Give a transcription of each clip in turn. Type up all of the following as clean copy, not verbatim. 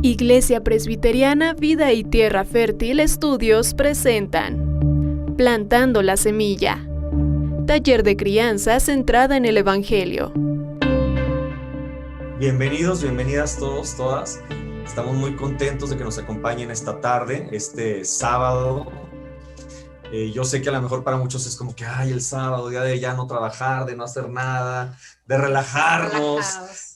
Iglesia Presbiteriana Vida y Tierra Fértil Estudios presentan Plantando la Semilla, taller de crianza centrada en el Evangelio. Bienvenidos, bienvenidas todos, todas. Estamos muy contentos de que nos acompañen esta tarde, este sábado. Yo sé que a lo mejor para muchos es como que, ay, el sábado, día de ya no trabajar, de no hacer nada, de relajarnos.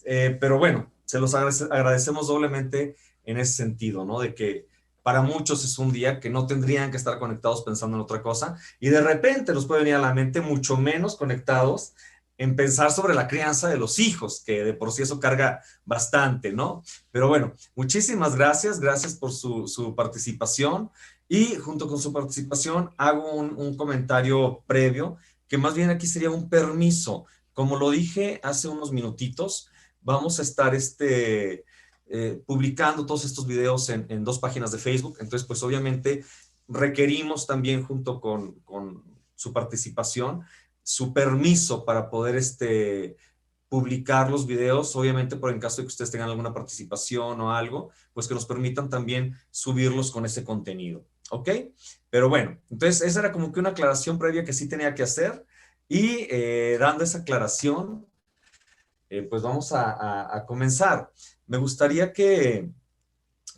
Pero bueno, se los agradecemos doblemente en ese sentido, ¿no? De que para muchos es un día que no tendrían que estar conectados pensando en otra cosa y de repente nos puede venir a la mente mucho menos conectados en pensar sobre la crianza de los hijos, que de por sí eso carga bastante, ¿no? Pero bueno, muchísimas gracias por su participación. Y junto con su participación hago un comentario previo, que más bien aquí sería un permiso. Como lo dije hace unos minutitos, vamos a estar publicando todos estos videos en dos páginas de Facebook. Entonces, pues obviamente requerimos también junto con su participación, su permiso para poder publicar los videos, obviamente por en caso de que ustedes tengan alguna participación o algo, pues que nos permitan también subirlos con ese contenido. ¿Ok? Pero bueno, entonces esa era como que una aclaración previa que sí tenía que hacer y dando esa aclaración, pues vamos a comenzar. Me gustaría que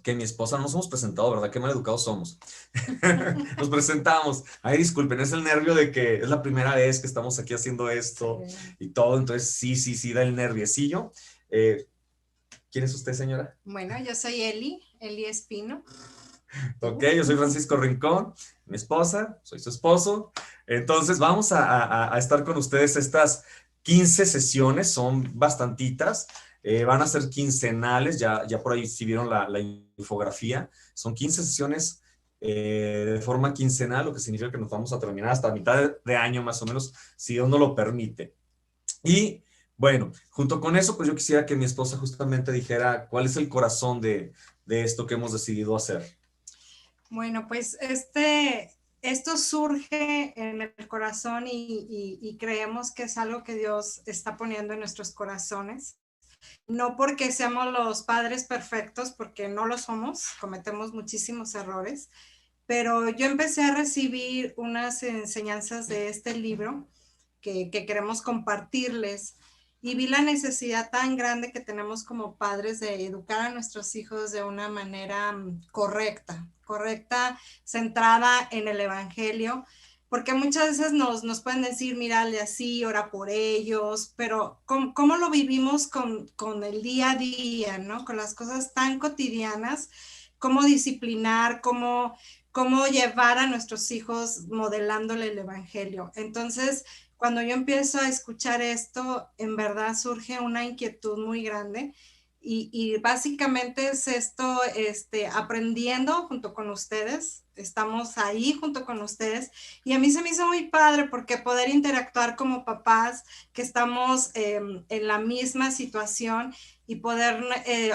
mi esposa, no nos hemos presentado, ¿verdad? Qué mal educados somos. Nos presentamos. Ay, disculpen, es el nervio de que es la primera vez que estamos aquí haciendo esto y todo, entonces sí, da el nerviecillo. ¿Quién es usted, señora? Bueno, yo soy Eli Espino. Ok, yo soy Francisco Rincón, mi esposa, soy su esposo. Entonces vamos a estar con ustedes estas 15 sesiones, son bastantitas, van a ser quincenales, ya por ahí si vieron la infografía, son 15 sesiones de forma quincenal, lo que significa que nos vamos a terminar hasta mitad de año más o menos, si Dios nos lo permite. Y bueno, junto con eso, pues yo quisiera que mi esposa justamente dijera cuál es el corazón de esto que hemos decidido hacer. Bueno, pues esto surge en el corazón y creemos que es algo que Dios está poniendo en nuestros corazones. No porque seamos los padres perfectos, porque no lo somos, cometemos muchísimos errores, pero yo empecé a recibir unas enseñanzas de este libro que queremos compartirles y vi la necesidad tan grande que tenemos como padres de educar a nuestros hijos de una manera correcta, centrada en el Evangelio, porque muchas veces nos pueden decir, mírale así, ora por ellos, pero ¿cómo lo vivimos con el día a día, ¿no? Con las cosas tan cotidianas, cómo disciplinar, cómo llevar a nuestros hijos modelándole el Evangelio. Entonces, cuando yo empiezo a escuchar esto, en verdad surge una inquietud muy grande y básicamente es esto, aprendiendo junto con ustedes, estamos ahí junto con ustedes y a mí se me hizo muy padre porque poder interactuar como papás que estamos en la misma situación y poder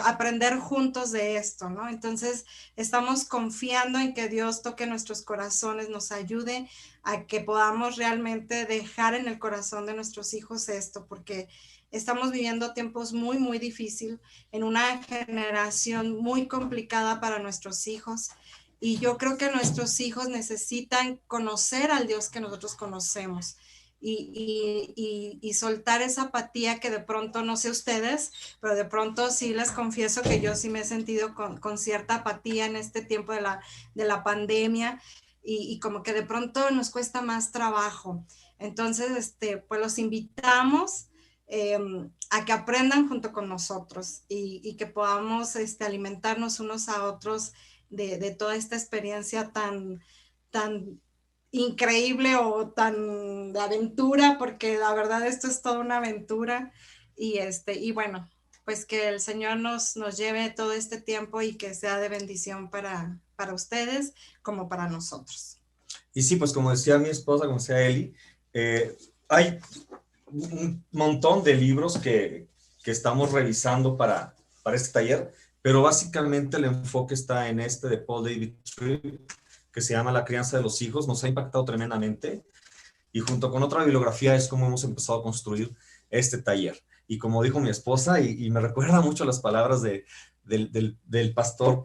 aprender juntos de esto, ¿no? Entonces, estamos confiando en que Dios toque nuestros corazones, nos ayude a que podamos realmente dejar en el corazón de nuestros hijos esto, porque estamos viviendo tiempos muy, muy difíciles, en una generación muy complicada para nuestros hijos. Y yo creo que nuestros hijos necesitan conocer al Dios que nosotros conocemos y soltar esa apatía que de pronto, no sé ustedes, pero de pronto sí les confieso que yo sí me he sentido con cierta apatía en este tiempo de la pandemia y como que de pronto nos cuesta más trabajo. Entonces, pues los invitamos a que aprendan junto con nosotros y que podamos alimentarnos unos a otros de toda esta experiencia tan increíble o tan de aventura, porque la verdad esto es toda una aventura y bueno, pues que el Señor nos lleve todo este tiempo y que sea de bendición para ustedes como para nosotros. Y sí, pues como decía mi esposa, como decía Eli, hay un montón de libros que estamos revisando para este taller, pero básicamente el enfoque está en de Paul David Tripp, que se llama La crianza de los hijos. Nos ha impactado tremendamente y junto con otra bibliografía es como hemos empezado a construir este taller. y como dijo mi esposa, y me recuerda mucho las palabras del pastor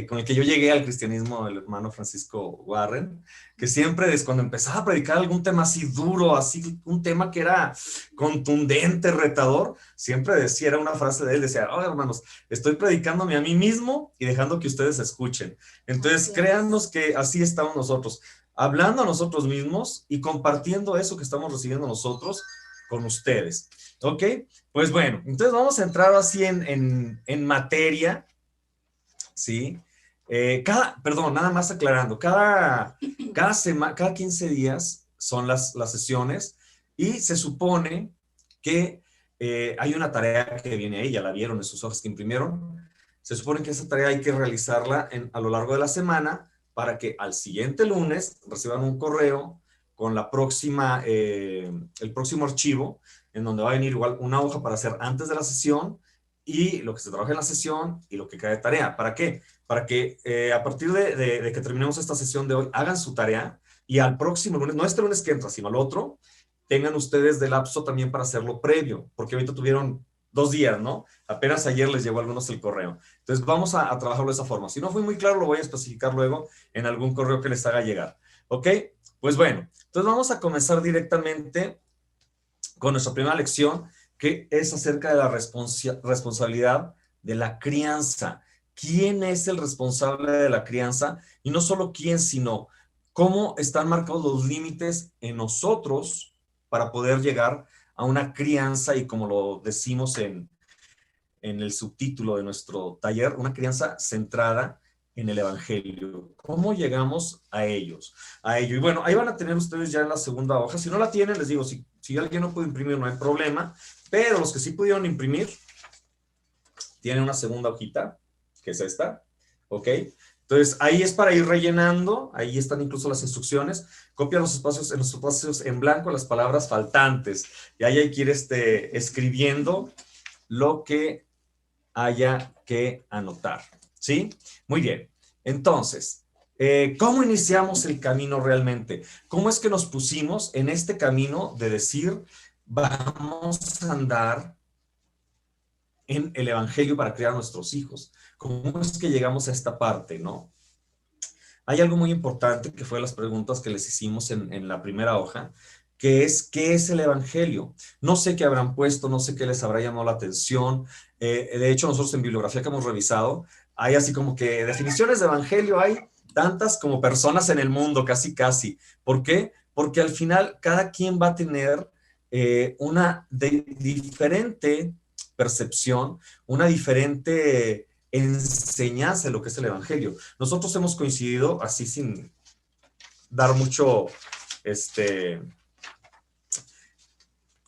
con el que yo llegué al cristianismo, el hermano Francisco Warren, que siempre cuando empezaba a predicar algún tema así duro, así un tema que era contundente, retador, siempre decía, era una frase de él, decía, oh, hermanos, estoy predicándome a mí mismo y dejando que ustedes escuchen. Entonces, créannos que así estamos nosotros, hablando a nosotros mismos y compartiendo eso que estamos recibiendo nosotros con ustedes. ¿Ok? Pues bueno, entonces vamos a entrar así en materia, ¿sí? Perdón, nada más aclarando, cada 15 días son las sesiones y se supone que hay una tarea que viene ahí, ya la vieron en sus hojas que imprimieron, se supone que esa tarea hay que realizarla a lo largo de la semana para que al siguiente lunes reciban un correo con el próximo archivo, en donde va a venir igual una hoja para hacer antes de la sesión y lo que se trabaja en la sesión y lo que cae de tarea. ¿Para qué? Para que a partir de que terminemos esta sesión de hoy, hagan su tarea y al próximo lunes, no este lunes que entra, sino al otro, tengan ustedes de lapso también para hacerlo previo, porque ahorita tuvieron 2 días, ¿no? Apenas ayer les llegó a algunos el correo. Entonces vamos a trabajarlo de esa forma. Si no fue muy claro, lo voy a especificar luego en algún correo que les haga llegar. ¿Ok? Pues bueno, entonces vamos a comenzar directamente con nuestra primera lección, que es acerca de la responsabilidad de la crianza. ¿Quién es el responsable de la crianza? Y no solo quién, sino cómo están marcados los límites en nosotros para poder llegar a una crianza, y como lo decimos en el subtítulo de nuestro taller, una crianza centrada en el Evangelio. ¿Cómo llegamos a ello? Y bueno, ahí van a tener ustedes ya en la segunda hoja. Si no la tienen, les digo, si alguien no puede imprimir, no hay problema, pero los que sí pudieron imprimir, tienen una segunda hojita, que es esta, ¿ok? Entonces, ahí es para ir rellenando, ahí están incluso las instrucciones, copia los espacios en blanco, las palabras faltantes, y ahí hay que ir escribiendo lo que haya que anotar, ¿sí? Muy bien. Entonces, ¿cómo iniciamos el camino realmente? ¿Cómo es que nos pusimos en este camino de decir, vamos a andar en el Evangelio para criar a nuestros hijos? ¿Cómo es que llegamos a esta parte, no? Hay algo muy importante que fue las preguntas que les hicimos en la primera hoja, que es, ¿qué es el Evangelio? No sé qué habrán puesto, no sé qué les habrá llamado la atención. De hecho, nosotros en bibliografía que hemos revisado, hay así como que definiciones de Evangelio, hay tantas como personas en el mundo, casi, casi. ¿Por qué? Porque al final cada quien va a tener una diferente percepción, una diferente enseñanza de lo que es el Evangelio. Nosotros hemos coincidido, así sin dar mucho,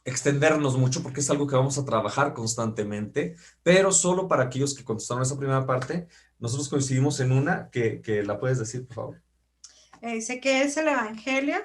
extendernos mucho, porque es algo que vamos a trabajar constantemente, pero solo para aquellos que contestaron esa primera parte, nosotros coincidimos en una que la puedes decir, por favor. Dice que es el Evangelio,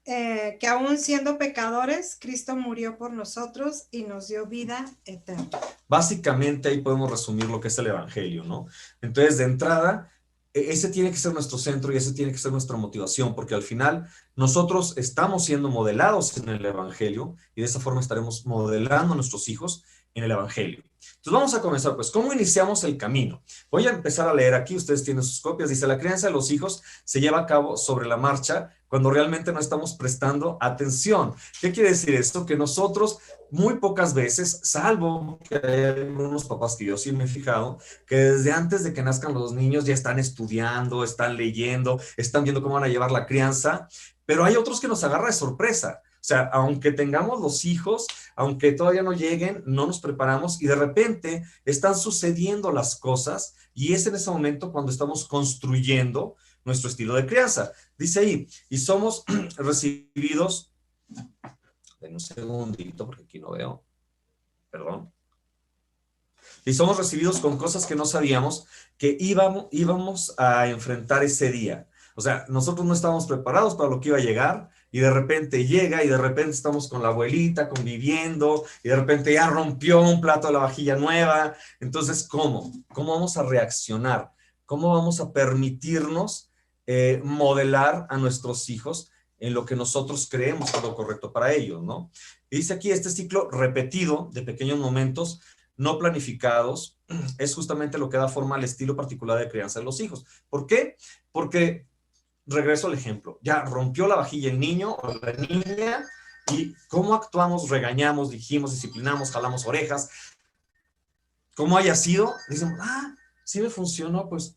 que aún siendo pecadores, Cristo murió por nosotros y nos dio vida eterna. Básicamente ahí podemos resumir lo que es el Evangelio, ¿no? Entonces, de entrada, ese tiene que ser nuestro centro y ese tiene que ser nuestra motivación, porque al final nosotros estamos siendo modelados en el Evangelio y de esa forma estaremos modelando a nuestros hijos en el Evangelio. Entonces vamos a comenzar, pues, ¿cómo iniciamos el camino? Voy a empezar a leer aquí, ustedes tienen sus copias. Dice, la crianza de los hijos se lleva a cabo sobre la marcha cuando realmente no estamos prestando atención. ¿Qué quiere decir esto? Que nosotros muy pocas veces, salvo que hay algunos papás que yo sí me he fijado, que desde antes de que nazcan los niños ya están estudiando, están leyendo, están viendo cómo van a llevar la crianza, pero hay otros que nos agarra de sorpresa. O sea, aunque tengamos los hijos, aunque todavía no lleguen, no nos preparamos y de repente están sucediendo las cosas y es en ese momento cuando estamos construyendo nuestro estilo de crianza. Dice ahí, y somos recibidos, den un segundito porque aquí no veo, perdón. Y somos recibidos con cosas que no sabíamos que íbamos a enfrentar ese día. O sea, nosotros no estábamos preparados para lo que iba a llegar y de repente llega y de repente estamos con la abuelita conviviendo y de repente ya rompió un plato de la vajilla nueva. Entonces, ¿cómo? ¿Cómo vamos a reaccionar? ¿Cómo vamos a permitirnos modelar a nuestros hijos en lo que nosotros creemos que es lo correcto para ellos, ¿no? Y dice aquí, este ciclo repetido de pequeños momentos no planificados es justamente lo que da forma al estilo particular de crianza de los hijos. ¿Por qué? Porque, regreso al ejemplo, ya rompió la vajilla el niño o la niña y ¿cómo actuamos? Regañamos, dijimos, disciplinamos, jalamos orejas. ¿Cómo haya sido? Dicen, sí me funcionó, pues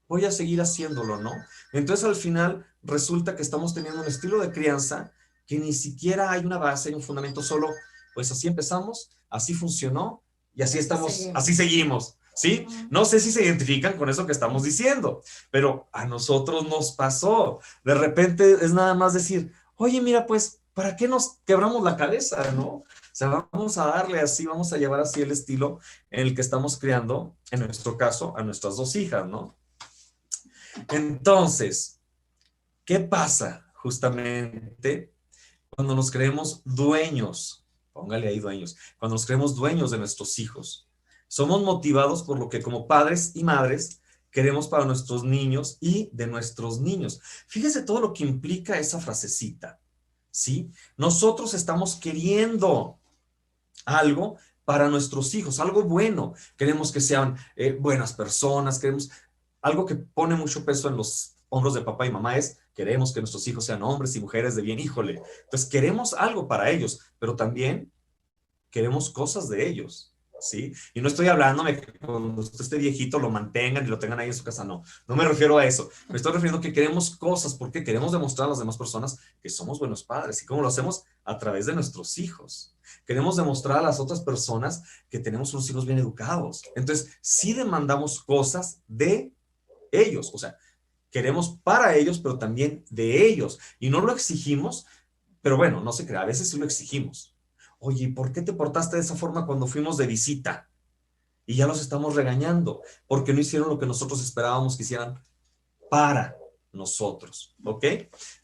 voy a seguir haciéndolo, ¿no? Entonces al final resulta que estamos teniendo un estilo de crianza que ni siquiera hay una base, hay un fundamento, solo, pues así empezamos, así funcionó y así estamos, así seguimos, ¿sí? No sé si se identifican con eso que estamos diciendo, pero a nosotros nos pasó. De repente es nada más decir, oye, mira, pues, ¿para qué nos quebramos la cabeza, no? O sea, vamos a darle así, vamos a llevar así el estilo en el que estamos criando, en nuestro caso, a nuestras dos hijas, ¿no? Entonces, ¿qué pasa justamente cuando nos creemos dueños? Póngale ahí dueños. Cuando nos creemos dueños de nuestros hijos. Somos motivados por lo que como padres y madres queremos para nuestros niños y de nuestros niños. Fíjese todo lo que implica esa frasecita, ¿sí? Nosotros estamos queriendo algo para nuestros hijos, algo bueno. Queremos que sean buenas personas, queremos... Algo que pone mucho peso en los hombros de papá y mamá es, queremos que nuestros hijos sean hombres y mujeres de bien, híjole. Entonces queremos algo para ellos, pero también queremos cosas de ellos, ¿sí? Y no estoy hablando de que cuando usted esté viejito lo mantengan y lo tengan ahí en su casa, no. No me refiero a eso. Me estoy refiriendo a que queremos cosas porque queremos demostrar a las demás personas que somos buenos padres. ¿Y cómo lo hacemos? A través de nuestros hijos. Queremos demostrar a las otras personas que tenemos unos hijos bien educados. Entonces, sí demandamos cosas de ellos, o sea, queremos para ellos, pero también de ellos, y no lo exigimos, pero bueno, no se crea, a veces sí lo exigimos. Oye, ¿por qué te portaste de esa forma cuando fuimos de visita? Y ya los estamos regañando, porque no hicieron lo que nosotros esperábamos que hicieran para nosotros, ¿ok?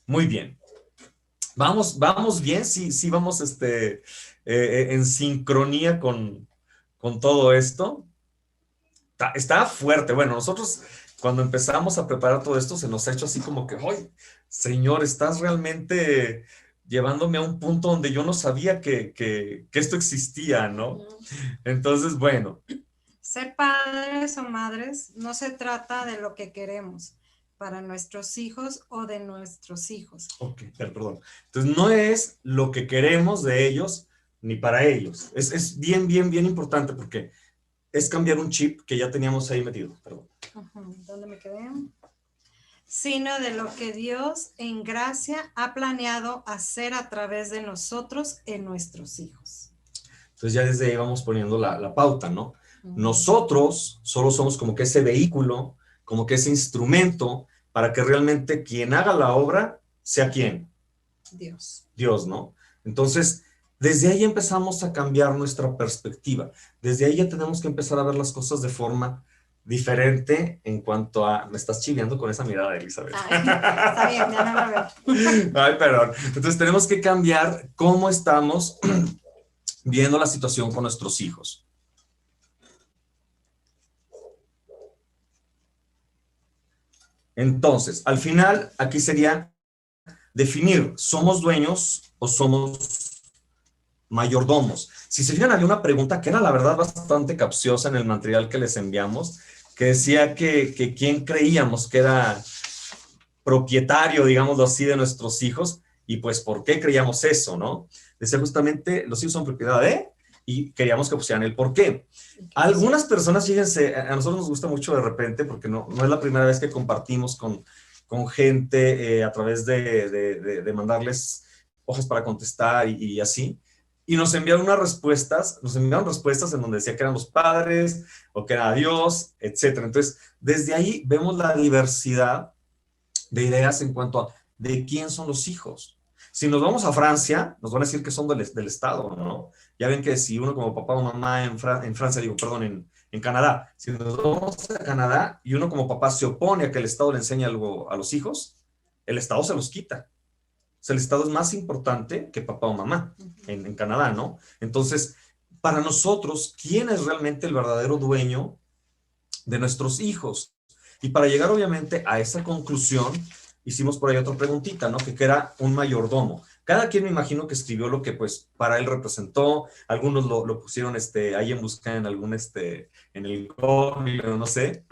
Muy bien. Vamos bien, sí vamos en sincronía con todo esto. Está fuerte. Bueno, nosotros cuando empezamos a preparar todo esto se nos ha hecho así como que, ¡ay, Señor, estás realmente llevándome a un punto donde yo no sabía que esto existía, ¿no? Entonces, bueno. Ser padres o madres no se trata de lo que queremos para nuestros hijos o de nuestros hijos. Ok, perdón. Entonces, no es lo que queremos de ellos ni para ellos. Es bien importante porque es cambiar un chip que ya teníamos ahí metido. Perdón. ¿Dónde me quedé? Sino de lo que Dios en gracia ha planeado hacer a través de nosotros en nuestros hijos. Entonces ya desde ahí vamos poniendo la pauta, ¿no? Nosotros solo somos como que ese vehículo, como que ese instrumento para que realmente quien haga la obra sea ¿quién? Dios. Dios, ¿no? Entonces, desde ahí empezamos a cambiar nuestra perspectiva. Desde ahí ya tenemos que empezar a ver las cosas de forma diferente en cuanto a... Me estás chiviando con esa mirada, Elizabeth. Ay, está bien, ya no lo veo. Ay, perdón. Entonces tenemos que cambiar cómo estamos viendo la situación con nuestros hijos. Entonces, al final, aquí sería definir, ¿somos dueños o somos mayordomos? Si se fijan, había una pregunta que era la verdad bastante capciosa en el material que les enviamos, que decía que quién creíamos que era propietario, digámoslo así, de nuestros hijos, y pues por qué creíamos eso, ¿no? Decía justamente, los hijos son propiedad de, y queríamos que pusieran el por qué. Algunas personas, fíjense, a nosotros nos gusta mucho de repente, porque no es la primera vez que compartimos con gente a través de mandarles hojas para contestar y así, y nos enviaron respuestas en donde decía que eran los padres, o que era Dios, etcétera. Entonces, desde ahí vemos la diversidad de ideas en cuanto a de quién son los hijos. Si nos vamos a Francia, nos van a decir que son del Estado, ¿no? Ya ven que si uno como papá o mamá en Francia, en Canadá, si nos vamos a Canadá y uno como papá se opone a que el Estado le enseñe algo a los hijos, el Estado se los quita. O sea, el Estado es más importante que papá o mamá en Canadá, ¿no? Entonces, para nosotros, ¿quién es realmente el verdadero dueño de nuestros hijos? Y para llegar, obviamente, a esa conclusión, hicimos por ahí otra preguntita, ¿no? Que era un mayordomo. Cada quien me imagino que escribió lo que pues para él representó, algunos lo pusieron ahí en busca en algún, en el Google, no sé.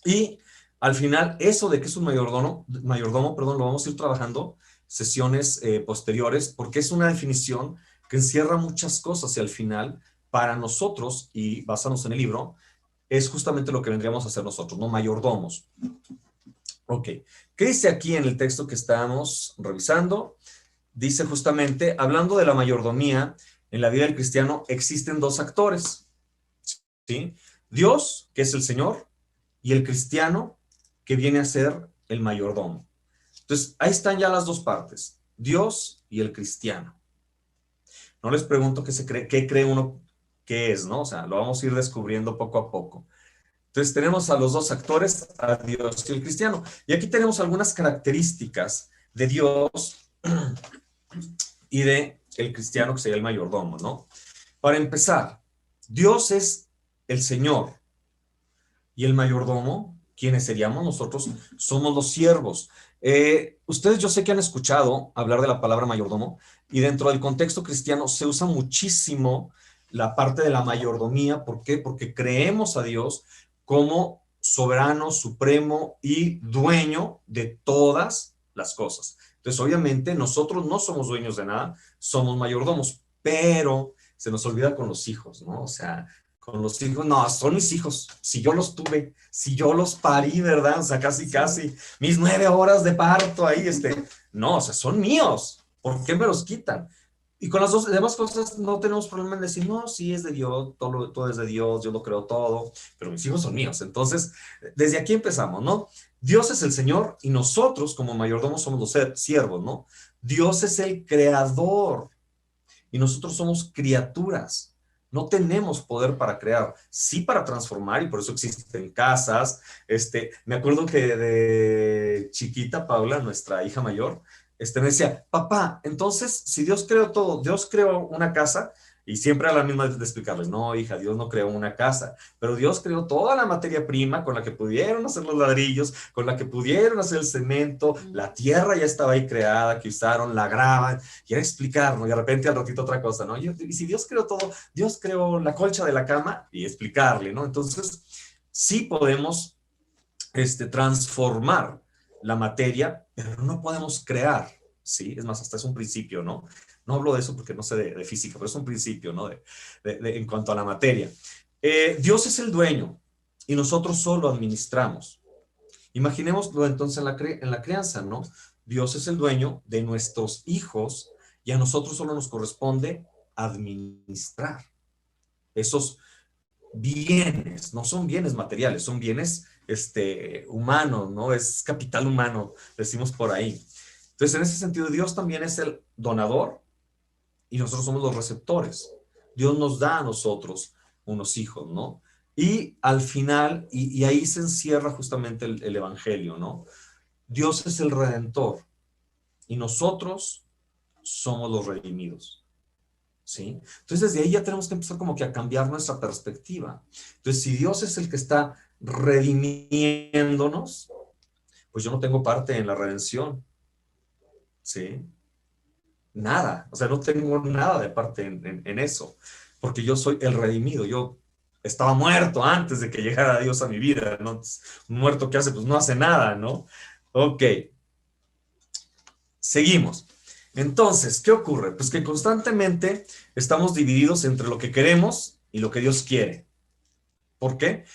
Y al final, eso de que es un mayordomo, perdón, lo vamos a ir trabajando sesiones posteriores, porque es una definición que encierra muchas cosas y al final, para nosotros, y basándonos en el libro, es justamente lo que vendríamos a hacer nosotros, ¿no? Mayordomos. Ok. ¿Qué dice aquí en el texto que estamos revisando? Dice justamente, hablando de la mayordomía, en la vida del cristiano existen dos actores, ¿sí? Dios, que es el Señor, y el cristiano, que viene a ser el mayordomo. Entonces, ahí están ya las dos partes, Dios y el cristiano. No les pregunto qué cree uno que es, ¿no? O sea, lo vamos a ir descubriendo poco a poco. Entonces, tenemos a los dos actores, a Dios y el cristiano. Y aquí tenemos algunas características de Dios y de el cristiano, que sería el mayordomo, ¿no? Para empezar, Dios es el Señor y el mayordomo, ¿quiénes seríamos nosotros? Somos los siervos. Ustedes yo sé que han escuchado hablar de la palabra mayordomo y dentro del contexto cristiano se usa muchísimo la parte de la mayordomía. ¿Por qué? Porque creemos a Dios como soberano, supremo y dueño de todas las cosas. Entonces, obviamente, nosotros no somos dueños de nada, somos mayordomos, pero se nos olvida con los hijos, ¿no? O sea, con los hijos, no, son mis hijos, si yo los tuve, si yo los parí, ¿verdad? O sea, casi, mis 9 horas de parto ahí, no, o sea, son míos, ¿por qué me los quitan? Y con las demás cosas no tenemos problema en decir, no, sí es de Dios, todo es de Dios, yo lo creo todo, pero mis hijos son míos. Entonces, desde aquí empezamos, ¿no? Dios es el Señor y nosotros como mayordomos somos los siervos, ¿no? Dios es el creador y nosotros somos criaturas. No tenemos poder para crear, sí para transformar, y por eso existen casas. Me acuerdo que de chiquita, Paula, nuestra hija mayor, me decía, papá, entonces, si Dios creó todo, Dios creó una casa, y siempre a la misma vez de explicarles, no, hija, Dios no creó una casa, pero Dios creó toda la materia prima con la que pudieron hacer los ladrillos, con la que pudieron hacer el cemento, la tierra ya estaba ahí creada, que usaron, la graban, y era explicarnos, y de repente al ratito otra cosa, ¿no? Y si Dios creó todo, Dios creó la colcha de la cama, y explicarle, ¿no? Entonces, sí podemos transformar la materia, pero no podemos crear, ¿sí? Es más, hasta es un principio, ¿no? No hablo de eso porque no sé de física, pero es un principio, ¿no? En cuanto a la materia. Dios es el dueño y nosotros solo administramos. Imaginémoslo entonces en la crianza, ¿no? Dios es el dueño de nuestros hijos y a nosotros solo nos corresponde administrar esos bienes. No son bienes materiales, son bienes humanos, ¿no? Es capital humano, decimos por ahí. Entonces, en ese sentido, Dios también es el donador y nosotros somos los receptores. Dios nos da a nosotros unos hijos, ¿no? Y al final, y ahí se encierra justamente el evangelio, ¿no? Dios es el redentor y nosotros somos los redimidos, ¿sí? Entonces, desde ahí ya tenemos que empezar como que a cambiar nuestra perspectiva. Entonces, si Dios es el que está redimiéndonos, pues yo no tengo parte en la redención, ¿sí? Nada, o sea, no tengo nada de parte en eso, porque yo soy el redimido, yo estaba muerto antes de que llegara Dios a mi vida, ¿no? Un muerto que hace, pues no hace nada, ¿no? Ok, seguimos. Entonces, ¿qué ocurre? Pues que constantemente estamos divididos entre lo que queremos y lo que Dios quiere. ¿Por qué?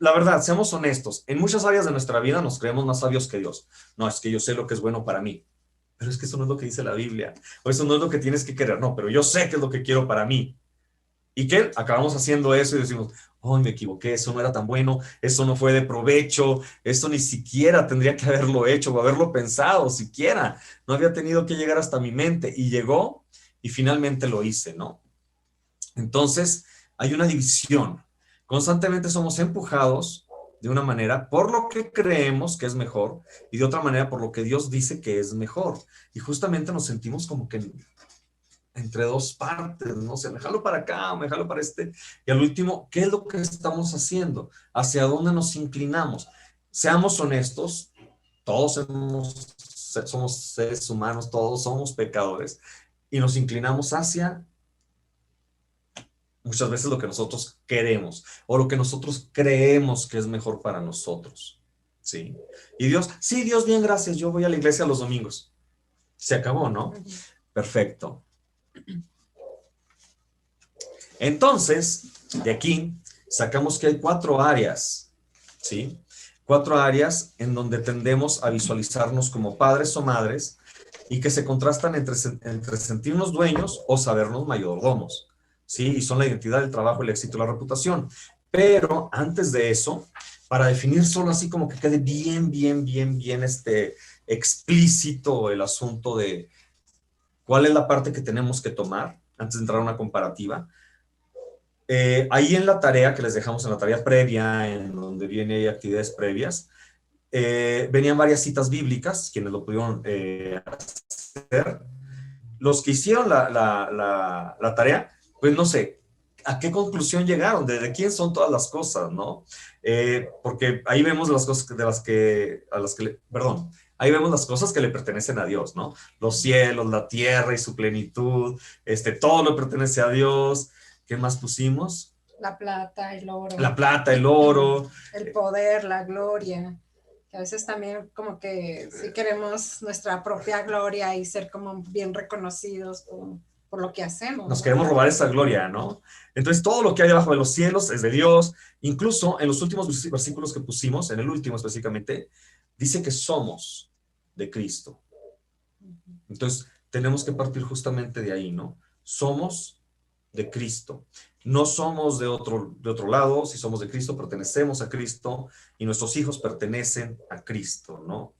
La verdad, seamos honestos, en muchas áreas de nuestra vida nos creemos más sabios que Dios. No, es que yo sé lo que es bueno para mí. Pero es que eso no es lo que dice la Biblia, o eso no es lo que tienes que querer, no, pero yo sé qué es lo que quiero para mí. ¿Y qué? Acabamos haciendo eso y decimos, oh, me equivoqué, eso no era tan bueno, eso no fue de provecho, eso ni siquiera tendría que haberlo hecho o haberlo pensado, siquiera, no había tenido que llegar hasta mi mente, y llegó y finalmente lo hice, ¿no? Entonces, hay una división, constantemente somos empujados de una manera por lo que creemos que es mejor y de otra manera por lo que Dios dice que es mejor. Y justamente nos sentimos como que entre dos partes, no sé, me jalo para acá, me jalo para este. Y al último, ¿qué es lo que estamos haciendo? ¿Hacia dónde nos inclinamos? Seamos honestos, todos somos seres humanos, todos somos pecadores, y nos inclinamos hacia muchas veces lo que nosotros queremos o lo que nosotros creemos que es mejor para nosotros, ¿sí? Y Dios, sí, Dios, bien, gracias, yo voy a la iglesia los domingos. Se acabó, ¿no? Perfecto. Entonces, de aquí sacamos que hay 4 áreas, ¿sí? 4 áreas en donde tendemos a visualizarnos como padres o madres y que se contrastan entre sentirnos dueños o sabernos mayordomos, ¿sí? Y son la identidad, el trabajo, el éxito y la reputación. Pero antes de eso, para definir solo así como que quede bien explícito el asunto de cuál es la parte que tenemos que tomar antes de entrar a una comparativa. Ahí en la tarea que les dejamos, en la tarea previa, en donde viene actividades previas, venían varias citas bíblicas, quienes lo pudieron hacer. Los que hicieron la tarea, pues no sé, ¿a qué conclusión llegaron? ¿De quién son todas las cosas, no? Porque ahí vemos las cosas ahí vemos las cosas que le pertenecen a Dios, ¿no? Los cielos, la tierra y su plenitud, todo le pertenece a Dios. ¿Qué más pusimos? La plata, el oro. La plata, el oro. El poder, la gloria. Que a veces también como que sí queremos nuestra propia gloria y ser como bien reconocidos por lo que hacemos. Nos queremos robar esa gloria, ¿no? Entonces todo lo que hay debajo de los cielos es de Dios. Incluso en los últimos versículos que pusimos, en el último específicamente, dice que somos de Cristo. Entonces tenemos que partir justamente de ahí, ¿no? Somos de Cristo. No somos de otro lado. Si somos de Cristo, pertenecemos a Cristo y nuestros hijos pertenecen a Cristo, ¿no?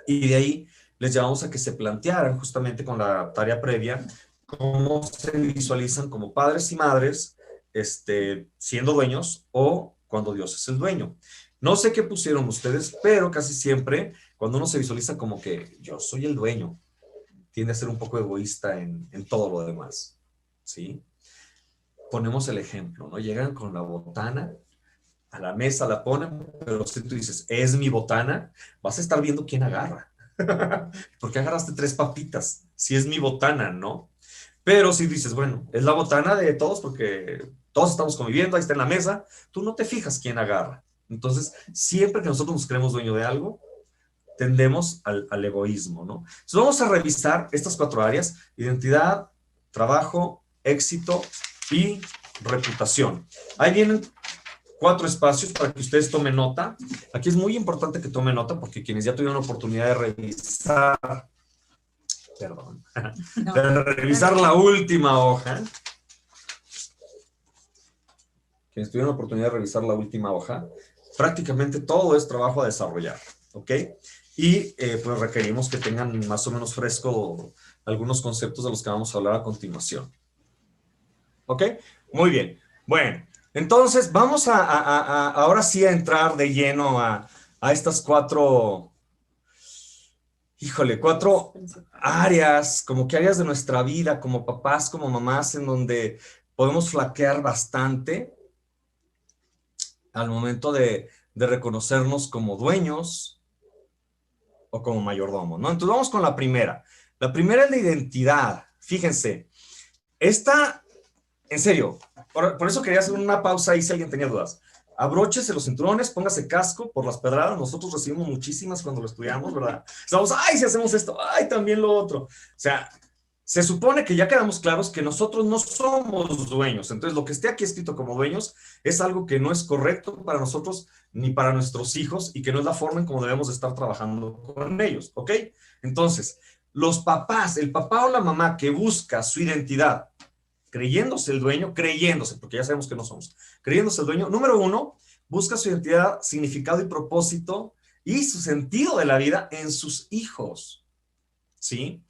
Y de ahí les llevamos a que se plantearan justamente con la tarea previa cómo se visualizan como padres y madres siendo dueños o cuando Dios es el dueño. No sé qué pusieron ustedes, pero casi siempre cuando uno se visualiza como que yo soy el dueño, tiende a ser un poco egoísta en todo lo demás. ¿Sí? Ponemos el ejemplo, ¿no? Llegan con la botana, a la mesa la ponen, pero si tú dices, es mi botana, vas a estar viendo quién agarra. ¿Por qué agarraste 3 papitas? Si es mi botana, ¿no? Pero si dices, bueno, es la botana de todos porque todos estamos conviviendo, ahí está en la mesa, tú no te fijas quién agarra. Entonces, siempre que nosotros nos creemos dueño de algo, tendemos al egoísmo, ¿no? Entonces, vamos a revisar estas 4 áreas: identidad, trabajo, éxito y reputación. Ahí vienen 4 espacios para que ustedes tomen nota. Aquí es muy importante que tomen nota porque quienes ya tuvieron la oportunidad de revisar, de revisar la última hoja, quienes tuvieron la oportunidad de revisar la última hoja, prácticamente todo es trabajo a desarrollar, ¿ok? Y pues requerimos que tengan más o menos fresco algunos conceptos de los que vamos a hablar a continuación. ¿Ok? Muy bien. Bueno, entonces vamos ahora sí a entrar de lleno a estas 4 áreas, como que áreas de nuestra vida, como papás, como mamás, en donde podemos flaquear bastante al momento de reconocernos como dueños o como mayordomos, ¿no? Entonces vamos con la primera. La primera es la identidad. Fíjense, en serio, por eso quería hacer una pausa ahí si alguien tenía dudas. Abróchese los cinturones, póngase casco por las pedradas. Nosotros recibimos muchísimas cuando lo estudiamos, ¿verdad? Estamos, ay, si hacemos esto, ay, también lo otro. O sea, se supone que ya quedamos claros que nosotros no somos dueños. Entonces, lo que esté aquí escrito como dueños es algo que no es correcto para nosotros ni para nuestros hijos y que no es la forma en cómo debemos estar trabajando con ellos, ¿ok? Entonces, los papás, el papá o la mamá que busca su identidad creyéndose el dueño, porque ya sabemos que no somos, creyéndose el dueño, número 1, busca su identidad, significado y propósito y su sentido de la vida en sus hijos, ¿sí?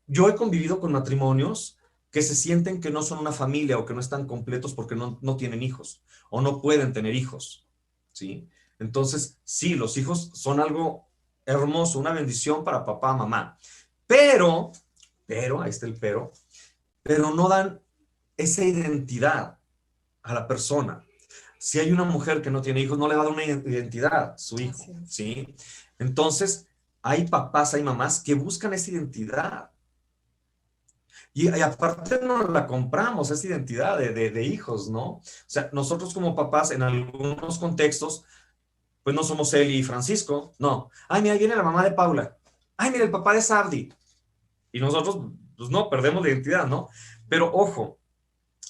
Yo he convivido con matrimonios que se sienten que no son una familia o que no están completos porque no tienen hijos o no pueden tener hijos, ¿sí? Entonces, sí, los hijos son algo hermoso, una bendición para papá, mamá, pero, ahí está el pero no dan esa identidad a la persona. Si hay una mujer que no tiene hijos, no le va a dar una identidad, su hijo, ¿sí? Entonces, hay papás, hay mamás que buscan esa identidad. Y aparte nos la compramos, esa identidad de hijos, ¿no? O sea, nosotros como papás, en algunos contextos, pues no somos Eli y Francisco, no. Ay, mira, ahí viene la mamá de Paula. Ay, mira, el papá de Sardi. Y nosotros, pues no, perdemos la identidad, ¿no? Pero ojo,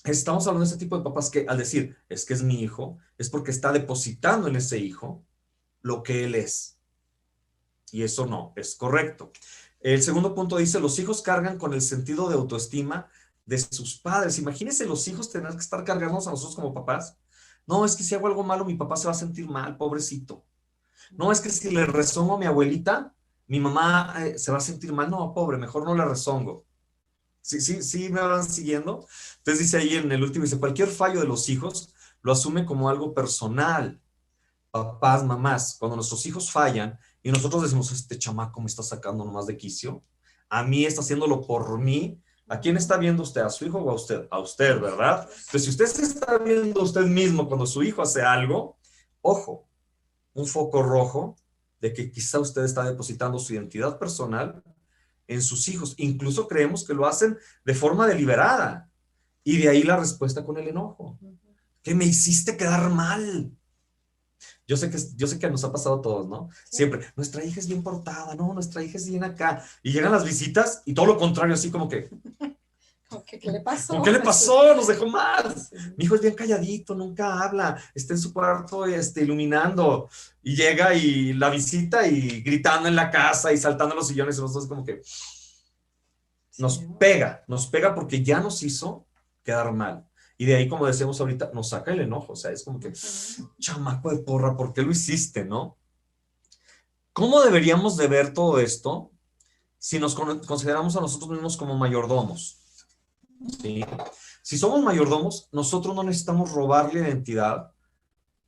estamos hablando de este tipo de papás que al decir, es que es mi hijo, es porque está depositando en ese hijo lo que él es. Y eso no es correcto. El segundo punto dice, los hijos cargan con el sentido de autoestima de sus padres. Imagínense los hijos tener que estar cargándonos a nosotros como papás. No, es que si hago algo malo, mi papá se va a sentir mal, pobrecito. No, es que si le rezongo a mi abuelita, mi mamá se va a sentir mal. No, pobre, mejor no le rezongo. Sí, me van siguiendo. Entonces dice ahí en el último, dice, cualquier fallo de los hijos lo asume como algo personal. Papás, mamás, cuando nuestros hijos fallan y nosotros decimos, este chamaco me está sacando nomás de quicio, a mí está haciéndolo por mí. ¿A quién está viendo usted? ¿A su hijo o a usted? A usted, ¿verdad? Entonces, si usted se está viendo a usted mismo cuando su hijo hace algo, ojo, un foco rojo de que quizá usted está depositando su identidad personal en sus hijos. Incluso creemos que lo hacen de forma deliberada. Y de ahí la respuesta con el enojo. Que me hiciste quedar mal. Yo sé que nos ha pasado a todos, ¿no? Sí. Siempre, nuestra hija es bien portada, no, nuestra hija es bien acá. Y llegan las visitas y todo lo contrario, así como que... ¿Qué le pasó? ¿Qué le pasó? Nos dejó mal. Sí. Mi hijo es bien calladito, nunca habla, está en su cuarto iluminando. Y llega y la visita y gritando en la casa y saltando en los sillones y nosotros como que... Nos pega porque ya nos hizo quedar mal. Y de ahí, como decíamos ahorita, nos saca el enojo. O sea, es como que, chamaco de porra, ¿por qué lo hiciste, no? ¿Cómo deberíamos de ver todo esto si nos consideramos a nosotros mismos como mayordomos? ¿Sí? Si somos mayordomos, nosotros no necesitamos robarle identidad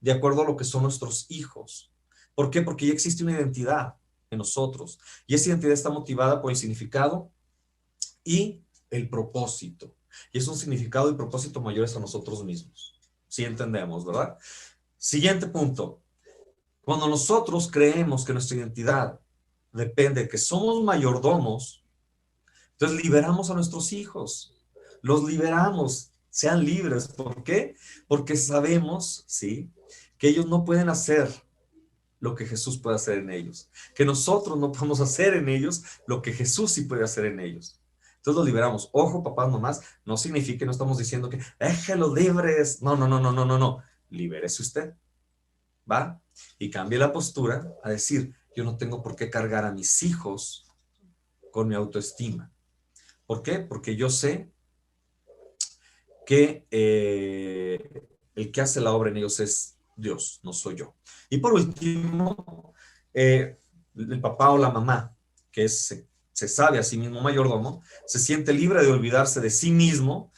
de acuerdo a lo que son nuestros hijos. ¿Por qué? Porque ya existe una identidad en nosotros. Y esa identidad está motivada por el significado y el propósito. Y es un significado y propósito mayores a nosotros mismos. Sí entendemos, ¿verdad? Siguiente punto. Cuando nosotros creemos que nuestra identidad depende de que somos mayordomos, entonces liberamos a nuestros hijos. Los liberamos. Sean libres. ¿Por qué? Porque sabemos, ¿sí?, que ellos no pueden hacer lo que Jesús puede hacer en ellos. Que nosotros no podemos hacer en ellos lo que Jesús sí puede hacer en ellos. Entonces los liberamos. Ojo, papás, mamás, no significa, no estamos diciendo que déjelos libres. No. Libérese usted. ¿Va? Y cambie la postura a decir, yo no tengo por qué cargar a mis hijos con mi autoestima. ¿Por qué? Porque yo sé que el que hace la obra en ellos es Dios, no soy yo. Y por último, el papá o la mamá, que se sabe a sí mismo mayordomo, se siente libre de olvidarse de sí mismo.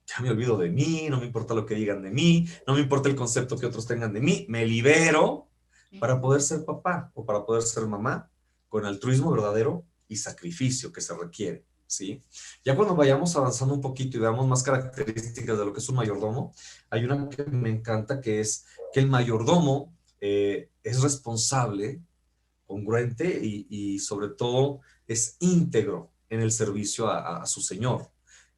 Ya me olvido de mí, no me importa lo que digan de mí, no me importa el concepto que otros tengan de mí, me libero para poder ser papá o para poder ser mamá con altruismo verdadero y sacrificio que se requiere, ¿sí? Ya cuando vayamos avanzando un poquito y veamos más características de lo que es un mayordomo, hay una que me encanta, que es que el mayordomo es responsable, congruente y sobre todo es íntegro en el servicio a su Señor.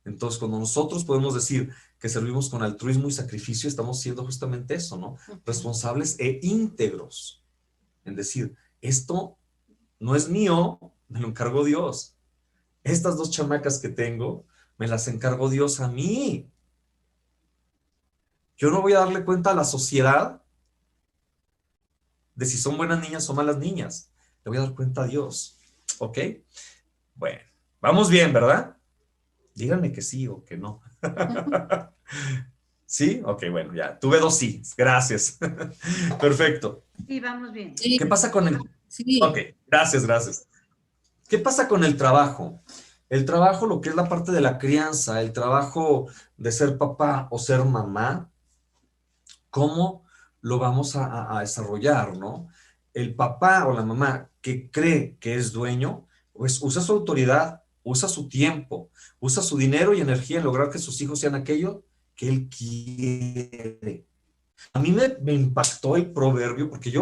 Entonces, cuando nosotros podemos decir que servimos con altruismo y sacrificio, estamos siendo justamente eso, ¿no? Responsables e íntegros. En decir, esto no es mío, me lo encargó Dios. Estas 2 chamacas que tengo, me las encargó Dios a mí. Yo no voy a darle cuenta a la sociedad de si son buenas niñas o malas niñas. Le voy a dar cuenta a Dios. ¿Ok? Bueno, vamos bien, ¿verdad? Díganme que sí o que no. ¿Sí? Ok, bueno, ya. Tuve 2 sí. Gracias. Perfecto. Sí, vamos bien. ¿Qué pasa con el...? Sí. Ok, gracias. ¿Qué pasa con el trabajo? El trabajo, lo que es la parte de la crianza, el trabajo de ser papá o ser mamá, ¿cómo lo vamos a desarrollar, no? El papá o la mamá que cree que es dueño, pues usa su autoridad, usa su tiempo, usa su dinero y energía en lograr que sus hijos sean aquello que él quiere. A mí me impactó el proverbio, porque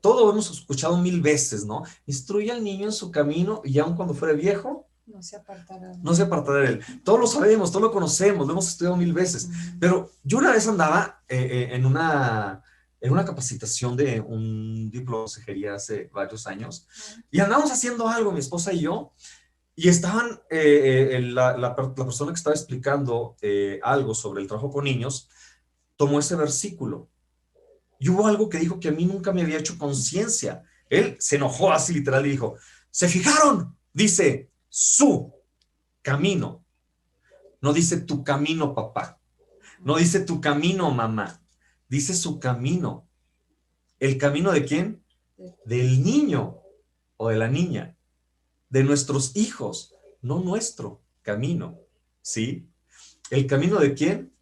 todo lo hemos escuchado 1000 veces, ¿no? Instruye al niño en su camino y aun cuando fuere viejo, no se apartará de él. Todos lo sabemos, todos lo conocemos, lo hemos estudiado 1000 veces. Pero yo una vez andaba en una capacitación de un diploma de consejería hace varios años, y andábamos haciendo algo, mi esposa y yo, y estaban, la persona que estaba explicando algo sobre el trabajo con niños, tomó ese versículo. Y hubo algo que dijo que a mí nunca me había hecho conciencia. Él se enojó así literal y dijo, ¿se fijaron? Dice, su camino. No dice tu camino, papá. No dice tu camino, mamá. Dice su camino. ¿El camino de quién? Del niño o de la niña. De nuestros hijos, no nuestro camino. ¿Sí? ¿El camino de quién?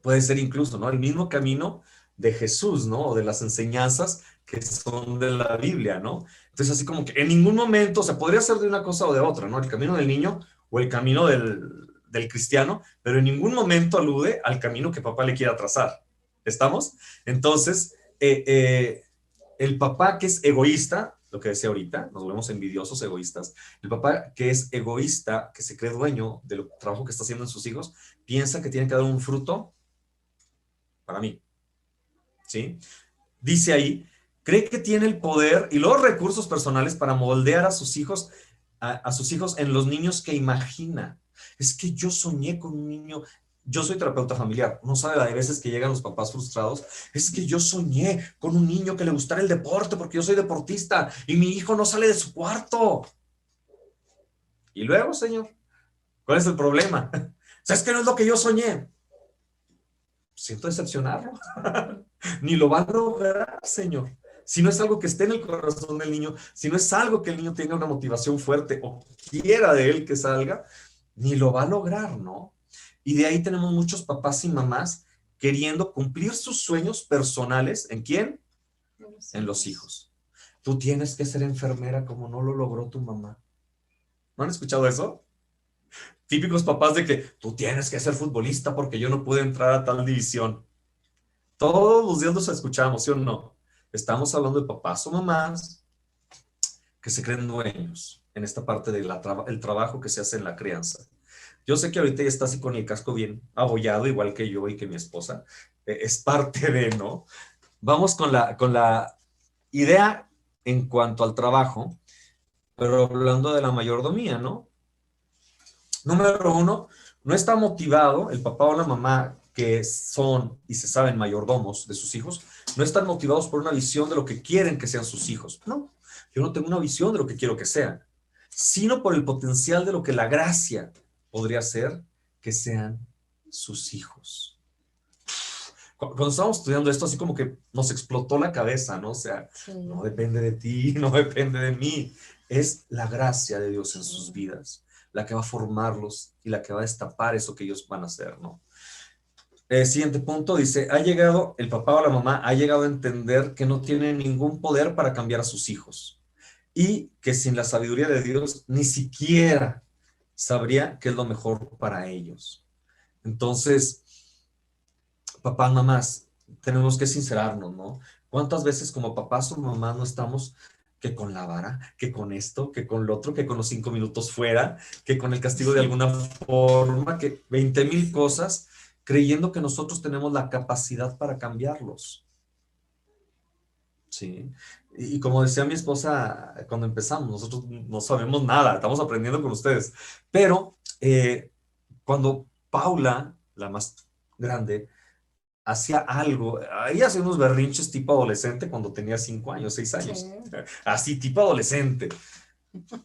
Puede ser incluso, ¿no? El mismo camino de Jesús, ¿no? O de las enseñanzas que son de la Biblia, ¿no? Entonces, así como que en ningún momento, o sea, podría ser de una cosa o de otra, ¿no? El camino del niño o el camino del cristiano, pero en ningún momento alude al camino que papá le quiera trazar. ¿Estamos? Entonces, el papá que es egoísta, lo que decía ahorita, nos volvemos envidiosos, egoístas, el papá que es egoísta, que se cree dueño del trabajo que está haciendo en sus hijos, piensa que tiene que dar un fruto para mí. ¿Sí? Dice ahí, cree que tiene el poder y los recursos personales para moldear a sus hijos, a sus hijos en los niños que imagina. Es que yo soñé con un niño, yo soy terapeuta familiar, no sabe la de veces que llegan los papás frustrados, es que yo soñé con un niño que le gustara el deporte porque yo soy deportista y mi hijo no sale de su cuarto. Y luego, señor, ¿cuál es el problema? O sea, es que no es lo que yo soñé. Siento decepcionarlo. Ni lo va a lograr, Señor. Si no es algo que esté en el corazón del niño, si no es algo que el niño tenga una motivación fuerte o quiera de él que salga, ni lo va a lograr, ¿no? Y de ahí tenemos muchos papás y mamás queriendo cumplir sus sueños personales. ¿En quién? En los hijos. Tú tienes que ser enfermera como no lo logró tu mamá. ¿No han escuchado eso? Típicos papás de que tú tienes que ser futbolista porque yo no pude entrar a tal división. Todos los días los escuchamos, ¿sí o no? Estamos hablando de papás o mamás que se creen dueños en esta parte del trabajo que se hace en la crianza. Yo sé que ahorita ya está así con el casco bien abollado, igual que yo y que mi esposa. Es parte de, ¿no? Vamos con la idea en cuanto al trabajo, pero hablando de la mayordomía, ¿no? Número uno, no está motivado el papá o la mamá que son y se saben mayordomos de sus hijos, no están motivados por una visión de lo que quieren que sean sus hijos. No, yo no tengo una visión de lo que quiero que sean, sino por el potencial de lo que la gracia podría ser que sean sus hijos. Cuando estábamos estudiando esto, así como que nos explotó la cabeza, ¿no? O sea, sí. No depende de ti, no depende de mí. Es la gracia de Dios en sus vidas la que va a formarlos y la que va a destapar eso que ellos van a hacer, ¿no? Siguiente punto, dice, el papá o la mamá ha llegado a entender que no tiene ningún poder para cambiar a sus hijos y que sin la sabiduría de Dios ni siquiera sabría qué es lo mejor para ellos. Entonces, papás, mamás, tenemos que sincerarnos, ¿no? ¿Cuántas veces como papás o mamás no estamos que con la vara, que con esto, que con lo otro, que con los 5 minutos fuera, que con el castigo de alguna forma, que 20,000 cosas, creyendo que nosotros tenemos la capacidad para cambiarlos? Sí. Y como decía mi esposa cuando empezamos, nosotros no sabemos nada, estamos aprendiendo con ustedes. Pero cuando Paula, la más grande, hacía algo, ella hacía unos berrinches tipo adolescente cuando tenía 5 años, 6 años, sí. Así tipo adolescente,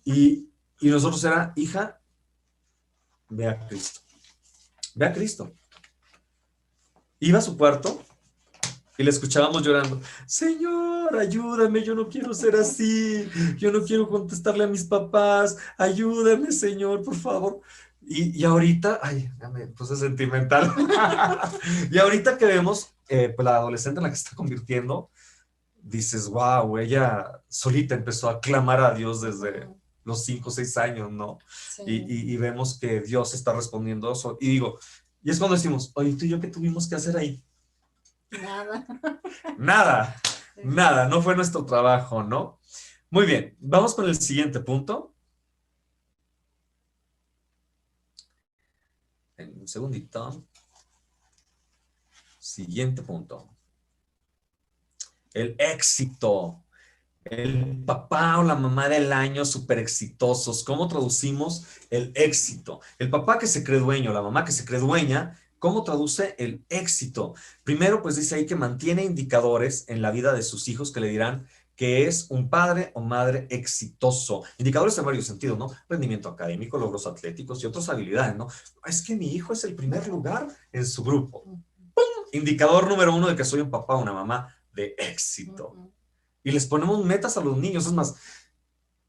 y nosotros era, hija, ve a Cristo, ve a Cristo. Iba a su cuarto y le escuchábamos llorando, Señor, ayúdame, yo no quiero ser así, yo no quiero contestarle a mis papás, ayúdame, Señor, por favor. Y ahorita, ay, me puse sentimental. Y ahorita que vemos pues la adolescente en la que se está convirtiendo, dices, wow, ella solita empezó a clamar a Dios desde los 5 o 6 años, ¿no? Sí. Y vemos que Dios está respondiendo eso. Y digo, y es cuando decimos, oye, ¿tú y yo qué tuvimos que hacer ahí? Nada. Nada, nada, no fue nuestro trabajo, ¿no? Muy bien, vamos con el siguiente punto. Un segundito. Siguiente punto. El éxito. El papá o la mamá del año súper exitosos. ¿Cómo traducimos el éxito? El papá que se cree dueño, la mamá que se cree dueña, ¿cómo traduce el éxito? Primero, pues dice ahí que mantiene indicadores en la vida de sus hijos que le dirán que es un padre o madre exitoso. Indicadores en varios sentidos, ¿no? Rendimiento académico, logros atléticos y otras habilidades, ¿no? Es que mi hijo es el primer lugar en su grupo. ¡Pum! Indicador número 1 de que soy un papá o una mamá de éxito. Y les ponemos metas a los niños. Es más,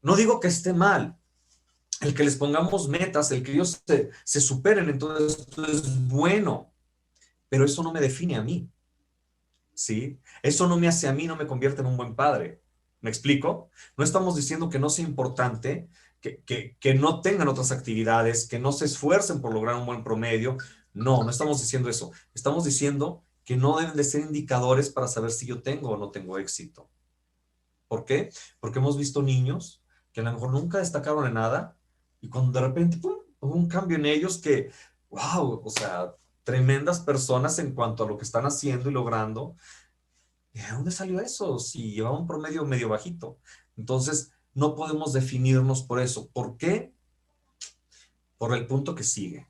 no digo que esté mal el que les pongamos metas, el que ellos se superen, entonces esto es bueno, pero eso no me define a mí, ¿sí? Eso no me hace a mí, no me convierte en un buen padre. ¿Me explico? No estamos diciendo que no sea importante, que no tengan otras actividades, que no se esfuercen por lograr un buen promedio. No, no estamos diciendo eso. Estamos diciendo que no deben de ser indicadores para saber si yo tengo o no tengo éxito. ¿Por qué? Porque hemos visto niños que a lo mejor nunca destacaron en nada y cuando de repente ¡pum!, hubo un cambio en ellos que, wow, o sea, tremendas personas en cuanto a lo que están haciendo y logrando. ¿De dónde salió eso? Si llevaba un promedio medio bajito. Entonces, no podemos definirnos por eso. ¿Por qué? Por el punto que sigue.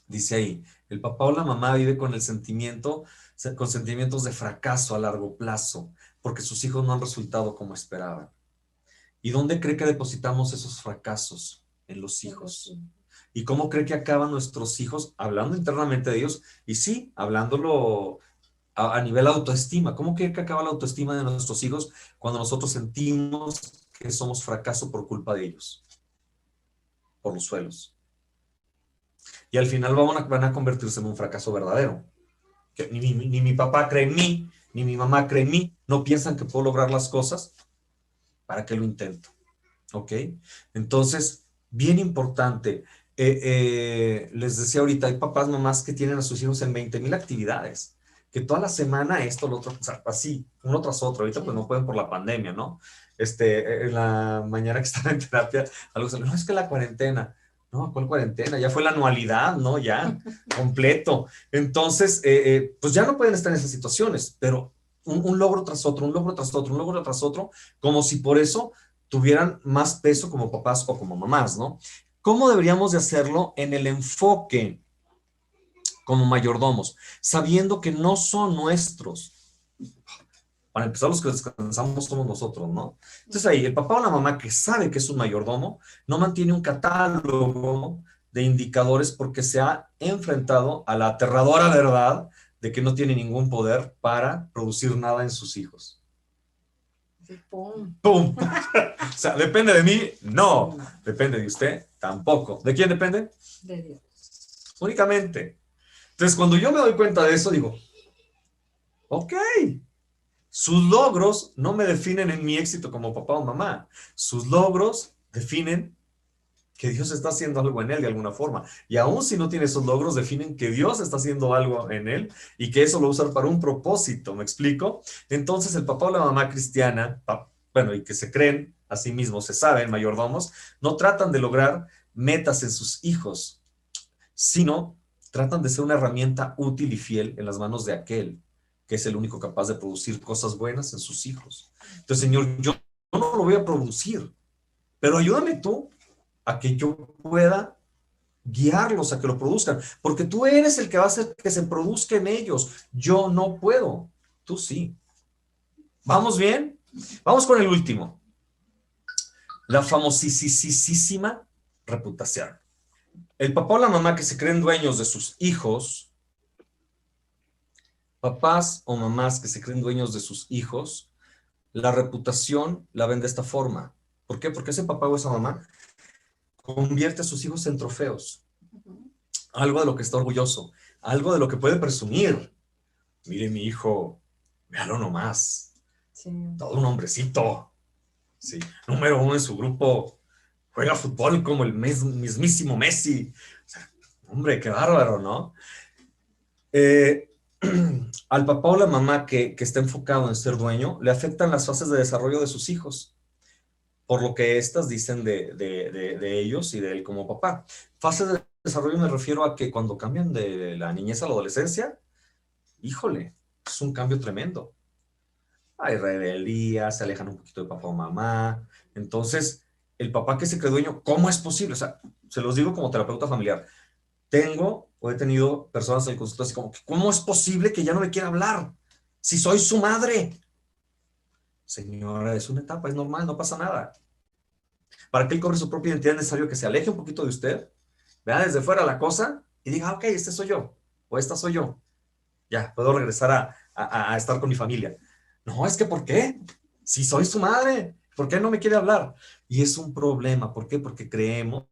Dice ahí, el papá o la mamá vive con con sentimientos de fracaso a largo plazo, porque sus hijos no han resultado como esperaban. ¿Y dónde cree que depositamos esos fracasos? En los hijos. ¿Y cómo cree que acaban nuestros hijos hablando internamente de ellos? Y sí, hablándolo a nivel autoestima. ¿Cómo cree que acaba la autoestima de nuestros hijos cuando nosotros sentimos que somos fracaso por culpa de ellos? Por los suelos. Y al final van a convertirse en un fracaso verdadero. Que ni mi papá cree en mí, ni mi mamá cree en mí. No piensan que puedo lograr las cosas. ¿Para qué lo intento? ¿Ok? Entonces, bien importante. Les decía ahorita, hay papás, mamás que tienen a sus hijos en 20,000 actividades. Que toda la semana esto, lo otro, o sea, así, uno tras otro. Ahorita pues no pueden por la pandemia, ¿no? En la mañana que estaba en terapia, algo salió, no, es que la cuarentena. No, ¿cuál cuarentena? Ya fue la anualidad, ¿no? Ya, completo. Entonces, pues ya no pueden estar en esas situaciones, pero un logro tras otro, un logro tras otro, un logro tras otro, como si por eso tuvieran más peso como papás o como mamás, ¿no? ¿Cómo deberíamos de hacerlo en el enfoque como mayordomos? Sabiendo que no son nuestros. Para empezar, los que descansamos somos nosotros, ¿no? Entonces ahí, el papá o la mamá que sabe que es un mayordomo, no mantiene un catálogo de indicadores porque se ha enfrentado a la aterradora verdad de que no tiene ningún poder para producir nada en sus hijos. ¡Pum! ¡Pum! O sea, ¿depende de mí? No. ¿Depende de usted? Tampoco. ¿De quién depende? De Dios. Únicamente. Entonces, cuando yo me doy cuenta de eso, digo, ok, sus logros no me definen en mi éxito como papá o mamá. Sus logros definen que Dios está haciendo algo en él de alguna forma. Y aún si no tiene esos logros, definen que Dios está haciendo algo en él y que eso lo va a usar para un propósito. ¿Me explico? Entonces, el papá o la mamá cristiana, bueno, y que se creen a sí mismos, se saben, mayordomos, no tratan de lograr metas en sus hijos, sino tratan de ser una herramienta útil y fiel en las manos de aquel que es el único capaz de producir cosas buenas en sus hijos. Entonces, Señor, yo no lo voy a producir, pero ayúdame tú a que yo pueda guiarlos a que lo produzcan, porque tú eres el que va a hacer que se produzca en ellos. Yo no puedo, tú sí. ¿Vamos bien? Vamos con el último. La famosísima reputación. El papá o la mamá que se creen dueños de sus hijos, papás o mamás que se creen dueños de sus hijos, la reputación la ven de esta forma. ¿Por qué? Porque ese papá o esa mamá convierte a sus hijos en trofeos. Algo de lo que está orgulloso, algo de lo que puede presumir. Mire mi hijo, véalo nomás. Sí. Todo un hombrecito. Sí. Número 1 en su grupo. Juega fútbol como el mismísimo Messi. O sea, hombre, qué bárbaro, ¿no? al papá o la mamá que está enfocado en ser dueño, le afectan las fases de desarrollo de sus hijos, por lo que éstas dicen de ellos y de él como papá. Fases de desarrollo me refiero a que cuando cambian de la niñez a la adolescencia, híjole, es un cambio tremendo. Hay rebeldía, se alejan un poquito de papá o mamá. Entonces, el papá que se cree dueño, ¿cómo es posible? O sea, se los digo como terapeuta familiar. Tengo o he tenido personas en el consultorio así como, ¿cómo es posible que ya no me quiera hablar? Si soy su madre. Señora, es una etapa, es normal, no pasa nada. Para que él cobre su propia identidad es necesario que se aleje un poquito de usted, vea desde fuera la cosa y diga, ok, este soy yo, o esta soy yo. Ya, puedo regresar a estar con mi familia. No, es que ¿por qué? Si soy su madre, ¿por qué no me quiere hablar? Y es un problema. ¿Por qué? Porque creemos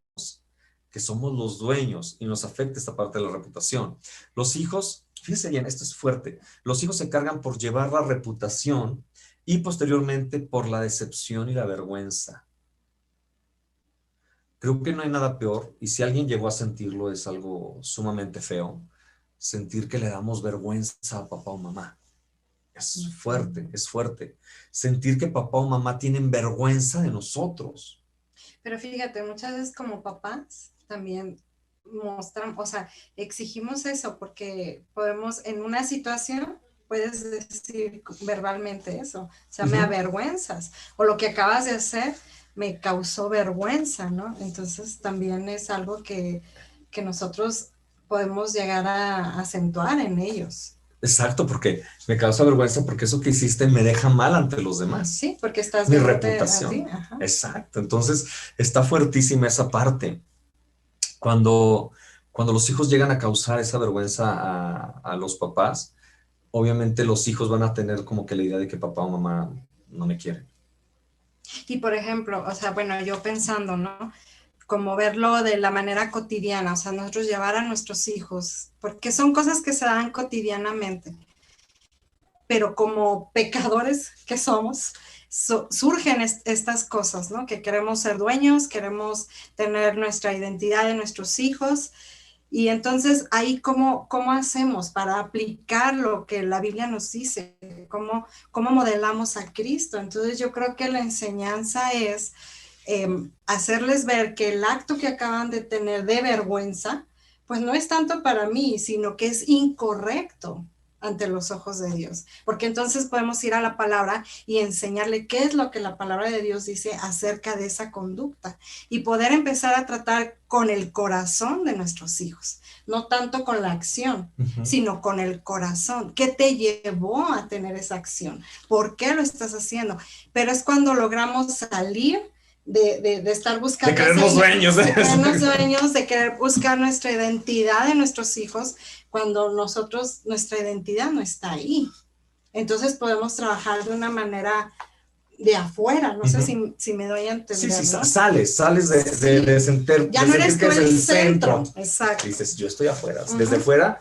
que somos los dueños y nos afecta esta parte de la reputación. Los hijos, fíjense bien, esto es fuerte, los hijos se cargan por llevar la reputación y posteriormente por la decepción y la vergüenza. Creo que no hay nada peor, y si alguien llegó a sentirlo es algo sumamente feo, sentir que le damos vergüenza a papá o mamá. Es fuerte, es fuerte. Sentir que papá o mamá tienen vergüenza de nosotros. Pero fíjate, muchas veces como papás también mostramos, o sea, exigimos eso porque podemos, en una situación, puedes decir verbalmente eso, o sea, me avergüenzas, o lo que acabas de hacer me causó vergüenza, ¿no? Entonces también es algo que nosotros podemos llegar a acentuar en ellos. Exacto, porque me causa vergüenza porque eso que hiciste me deja mal ante los demás. Sí, porque estás mi viéndote reputación. así. Exacto, entonces está fuertísima esa parte. Cuando los hijos llegan a causar esa vergüenza a los papás, obviamente los hijos van a tener como que la idea de que papá o mamá no me quieren. Y por ejemplo, o sea, bueno, yo pensando, ¿no? Como verlo de la manera cotidiana, o sea, nosotros llevar a nuestros hijos, porque son cosas que se dan cotidianamente, pero como pecadores que somos, surgen estas cosas, ¿no? Que queremos ser dueños, queremos tener nuestra identidad de nuestros hijos, y entonces ahí cómo hacemos para aplicar lo que la Biblia nos dice, cómo modelamos a Cristo. Entonces yo creo que la enseñanza es hacerles ver que el acto que acaban de tener de vergüenza, pues no es tanto para mí, sino que es incorrecto ante los ojos de Dios, porque entonces podemos ir a la palabra y enseñarle qué es lo que la palabra de Dios dice acerca de esa conducta y poder empezar a tratar con el corazón de nuestros hijos, no tanto con la acción, sino con el corazón. ¿Qué te llevó a tener esa acción? ¿Por qué lo estás haciendo? Pero es cuando logramos salir de estar buscando... De creernos dueños. De creernos dueños, de querer buscar nuestra identidad de nuestros hijos, cuando nosotros, nuestra identidad no está ahí. Entonces podemos trabajar de una manera de afuera, no sé si me doy a entender. Sí, ¿no? sales de sentir. Ya no eres tú el centro. Exacto. Dices, yo estoy afuera. Desde fuera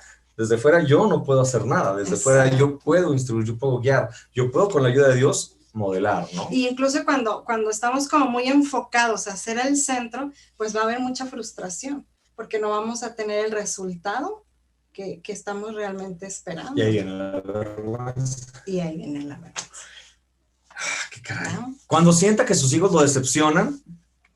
yo no puedo hacer nada. Desde fuera yo puedo instruir, yo puedo guiar, yo puedo con la ayuda de Dios modelar, ¿no? Y incluso cuando estamos como muy enfocados a ser el centro, pues va a haber mucha frustración, porque no vamos a tener el resultado que estamos realmente esperando. Y ahí viene la vergüenza. Qué caray. ¿No? Cuando sienta que sus hijos lo decepcionan,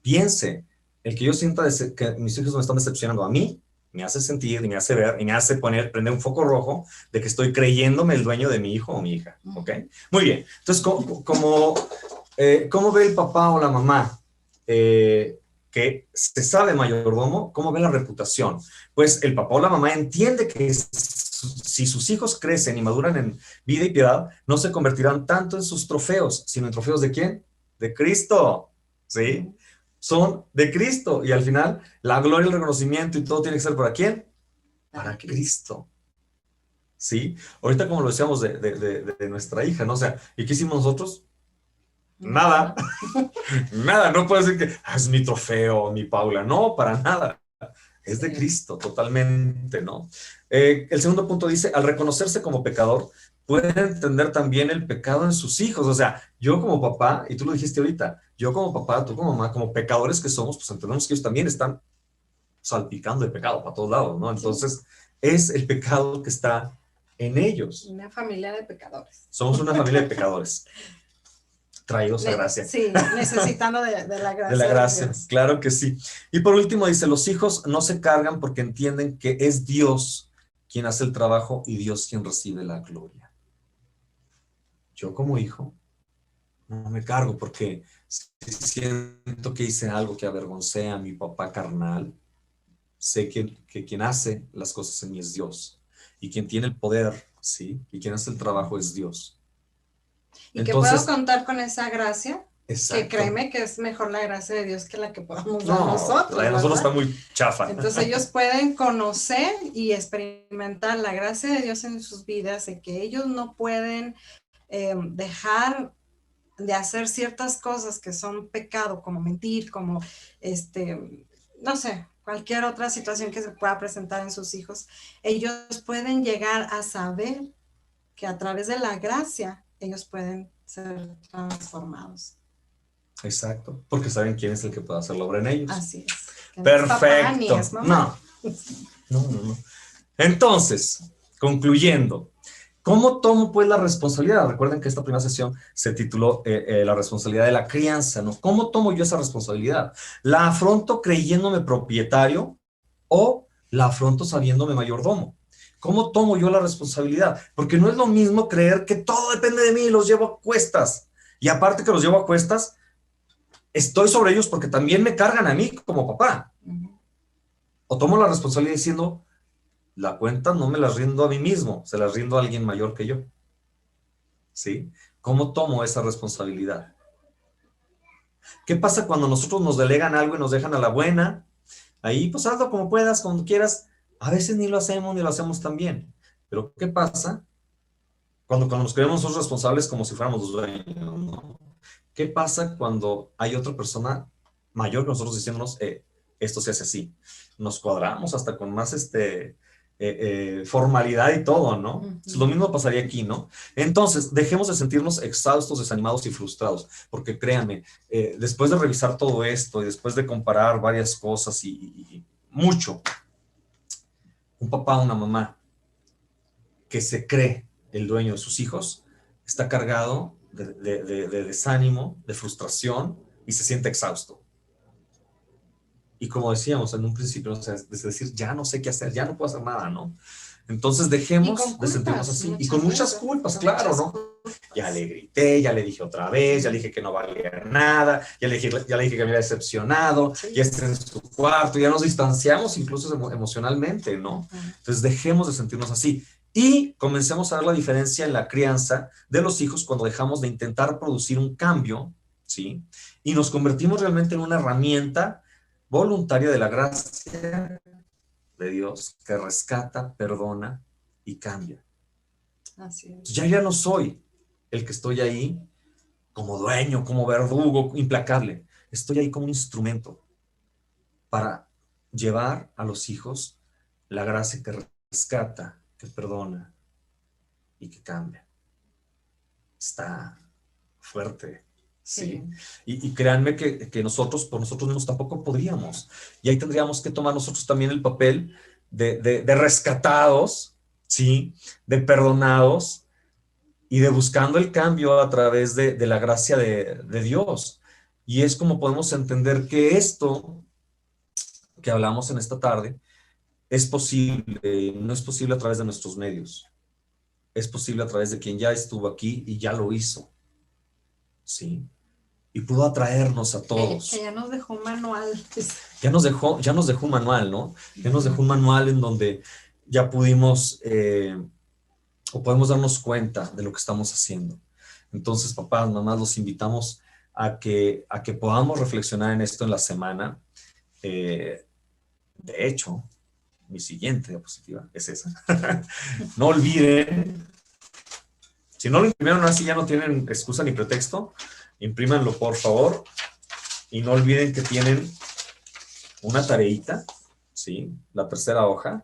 piense, el que yo sienta que mis hijos me están decepcionando a mí, me hace sentir, y me hace ver, y me hace prender un foco rojo de que estoy creyéndome el dueño de mi hijo o mi hija, ¿ok? Muy bien. Entonces, ¿cómo ve el papá o la mamá que se sabe mayordomo? ¿Cómo ve la reputación? Pues el papá o la mamá entiende que si sus hijos crecen y maduran en vida y piedad, no se convertirán tanto en sus trofeos, sino en trofeos ¿de quién? De Cristo, ¿sí? Son de Cristo, y al final la gloria, el reconocimiento y todo tiene que ser ¿para quién? Para Cristo, ¿sí? Ahorita como lo decíamos de nuestra hija, ¿no? O sea, ¿y qué hicimos nosotros? Nada, nada, no puedo decir que es mi trofeo, mi Paula, no, para nada, es de Cristo, totalmente, ¿no? El segundo punto dice, al reconocerse como pecador, pueden entender también el pecado en sus hijos. O sea, yo como papá, y tú lo dijiste ahorita, yo como papá, tú como mamá, como pecadores que somos, pues entendemos que ellos también están salpicando de pecado para todos lados, ¿no? Entonces, es el pecado que está en ellos. Una familia de pecadores. Somos una familia de pecadores, traídos a gracia. Sí, necesitando de la gracia De la gracia, Dios. claro que sí. Y por último dice, los hijos no se cargan porque entienden que es Dios quien hace el trabajo y Dios quien recibe la gloria. Yo como hijo no me cargo porque si siento que hice algo que avergoncé a mi papá carnal, sé que quien hace las cosas en mí es Dios. Y quien tiene el poder, ¿sí? Y quien hace el trabajo es Dios. Y Entonces, que puedo contar con esa gracia, exacto. que créeme que es mejor la gracia de Dios que la que podamos dar No, nosotros. la de nosotros ¿verdad? está muy chafa. Entonces ellos pueden conocer y experimentar la gracia de Dios en sus vidas, de que ellos no pueden dejar de hacer ciertas cosas que son pecado, como mentir, como no sé, cualquier otra situación que se pueda presentar en sus hijos. Ellos pueden llegar a saber que a través de la gracia ellos pueden ser transformados. Exacto, porque saben quién es el que puede hacer la obra en ellos. Así es. Que Perfecto. No es papá, ni es mamá. No. Entonces, concluyendo, ¿cómo tomo pues la responsabilidad? Recuerden que esta primera sesión se tituló la responsabilidad de la crianza, ¿no? ¿Cómo tomo yo esa responsabilidad? ¿La afronto creyéndome propietario o la afronto sabiéndome mayordomo? ¿Cómo tomo yo la responsabilidad? Porque no es lo mismo creer que todo depende de mí y los llevo a cuestas. Y aparte que los llevo a cuestas, estoy sobre ellos porque también me cargan a mí como papá. O tomo la responsabilidad diciendo, la cuenta no me la rindo a mí mismo, se la rindo a alguien mayor que yo. ¿Sí? ¿Cómo tomo esa responsabilidad? ¿Qué pasa cuando nosotros nos delegan algo y nos dejan a la buena? Ahí, pues hazlo como puedas, cuando quieras. A veces ni lo hacemos tan bien. Pero ¿qué pasa cuando nos creemos nosotros responsables como si fuéramos los dueños, ¿no? ¿Qué pasa cuando hay otra persona mayor que nosotros diciéndonos, esto se hace así? Nos cuadramos hasta con más formalidad y todo, ¿no? Uh-huh. Lo mismo pasaría aquí, ¿no? Entonces, dejemos de sentirnos exhaustos, desanimados y frustrados, porque créanme, después de revisar todo esto y después de comparar varias cosas y mucho, un papá o una mamá que se cree el dueño de sus hijos está cargado de desánimo, de frustración y se siente exhausto. Y como decíamos en un principio, o sea, es decir, ya no sé qué hacer, ya no puedo hacer nada, ¿no? Entonces dejemos de sentirnos así. Y con muchas culpas, claro, ¿no? Ya le grité, ya le dije otra vez, ya le dije que no valía nada, ya le dije que me había decepcionado, ya está en su cuarto, ya nos distanciamos incluso emocionalmente, ¿no? Entonces dejemos de sentirnos así. Y comencemos a ver la diferencia en la crianza de los hijos cuando dejamos de intentar producir un cambio, ¿sí? Y nos convertimos realmente en una herramienta voluntaria de la gracia de Dios que rescata, perdona y cambia. Así es. Ya no soy el que estoy ahí como dueño, como verdugo, implacable. Estoy ahí como un instrumento para llevar a los hijos la gracia que rescata, que perdona y que cambia. Está fuerte. Sí. Y créanme que nosotros, por nosotros mismos tampoco podríamos. Y ahí tendríamos que tomar nosotros también el papel de rescatados, ¿sí? De perdonados y de buscando el cambio a través de la gracia de Dios. Y es como podemos entender que esto que hablamos en esta tarde es posible, no es posible a través de nuestros medios. Es posible a través de quien ya estuvo aquí y ya lo hizo. Sí. Y pudo atraernos a todos. Que ya nos dejó un manual. Ya nos dejó un manual, ¿no? Ya nos dejó un manual en donde ya pudimos o podemos darnos cuenta de lo que estamos haciendo. Entonces, papás, mamás, los invitamos a que podamos reflexionar en esto en la semana. De hecho, mi siguiente diapositiva es esa. No olviden, si no lo imprimieron así, ya no tienen excusa ni pretexto. Imprímanlo, por favor, y no olviden que tienen una tareita, ¿sí? La tercera hoja,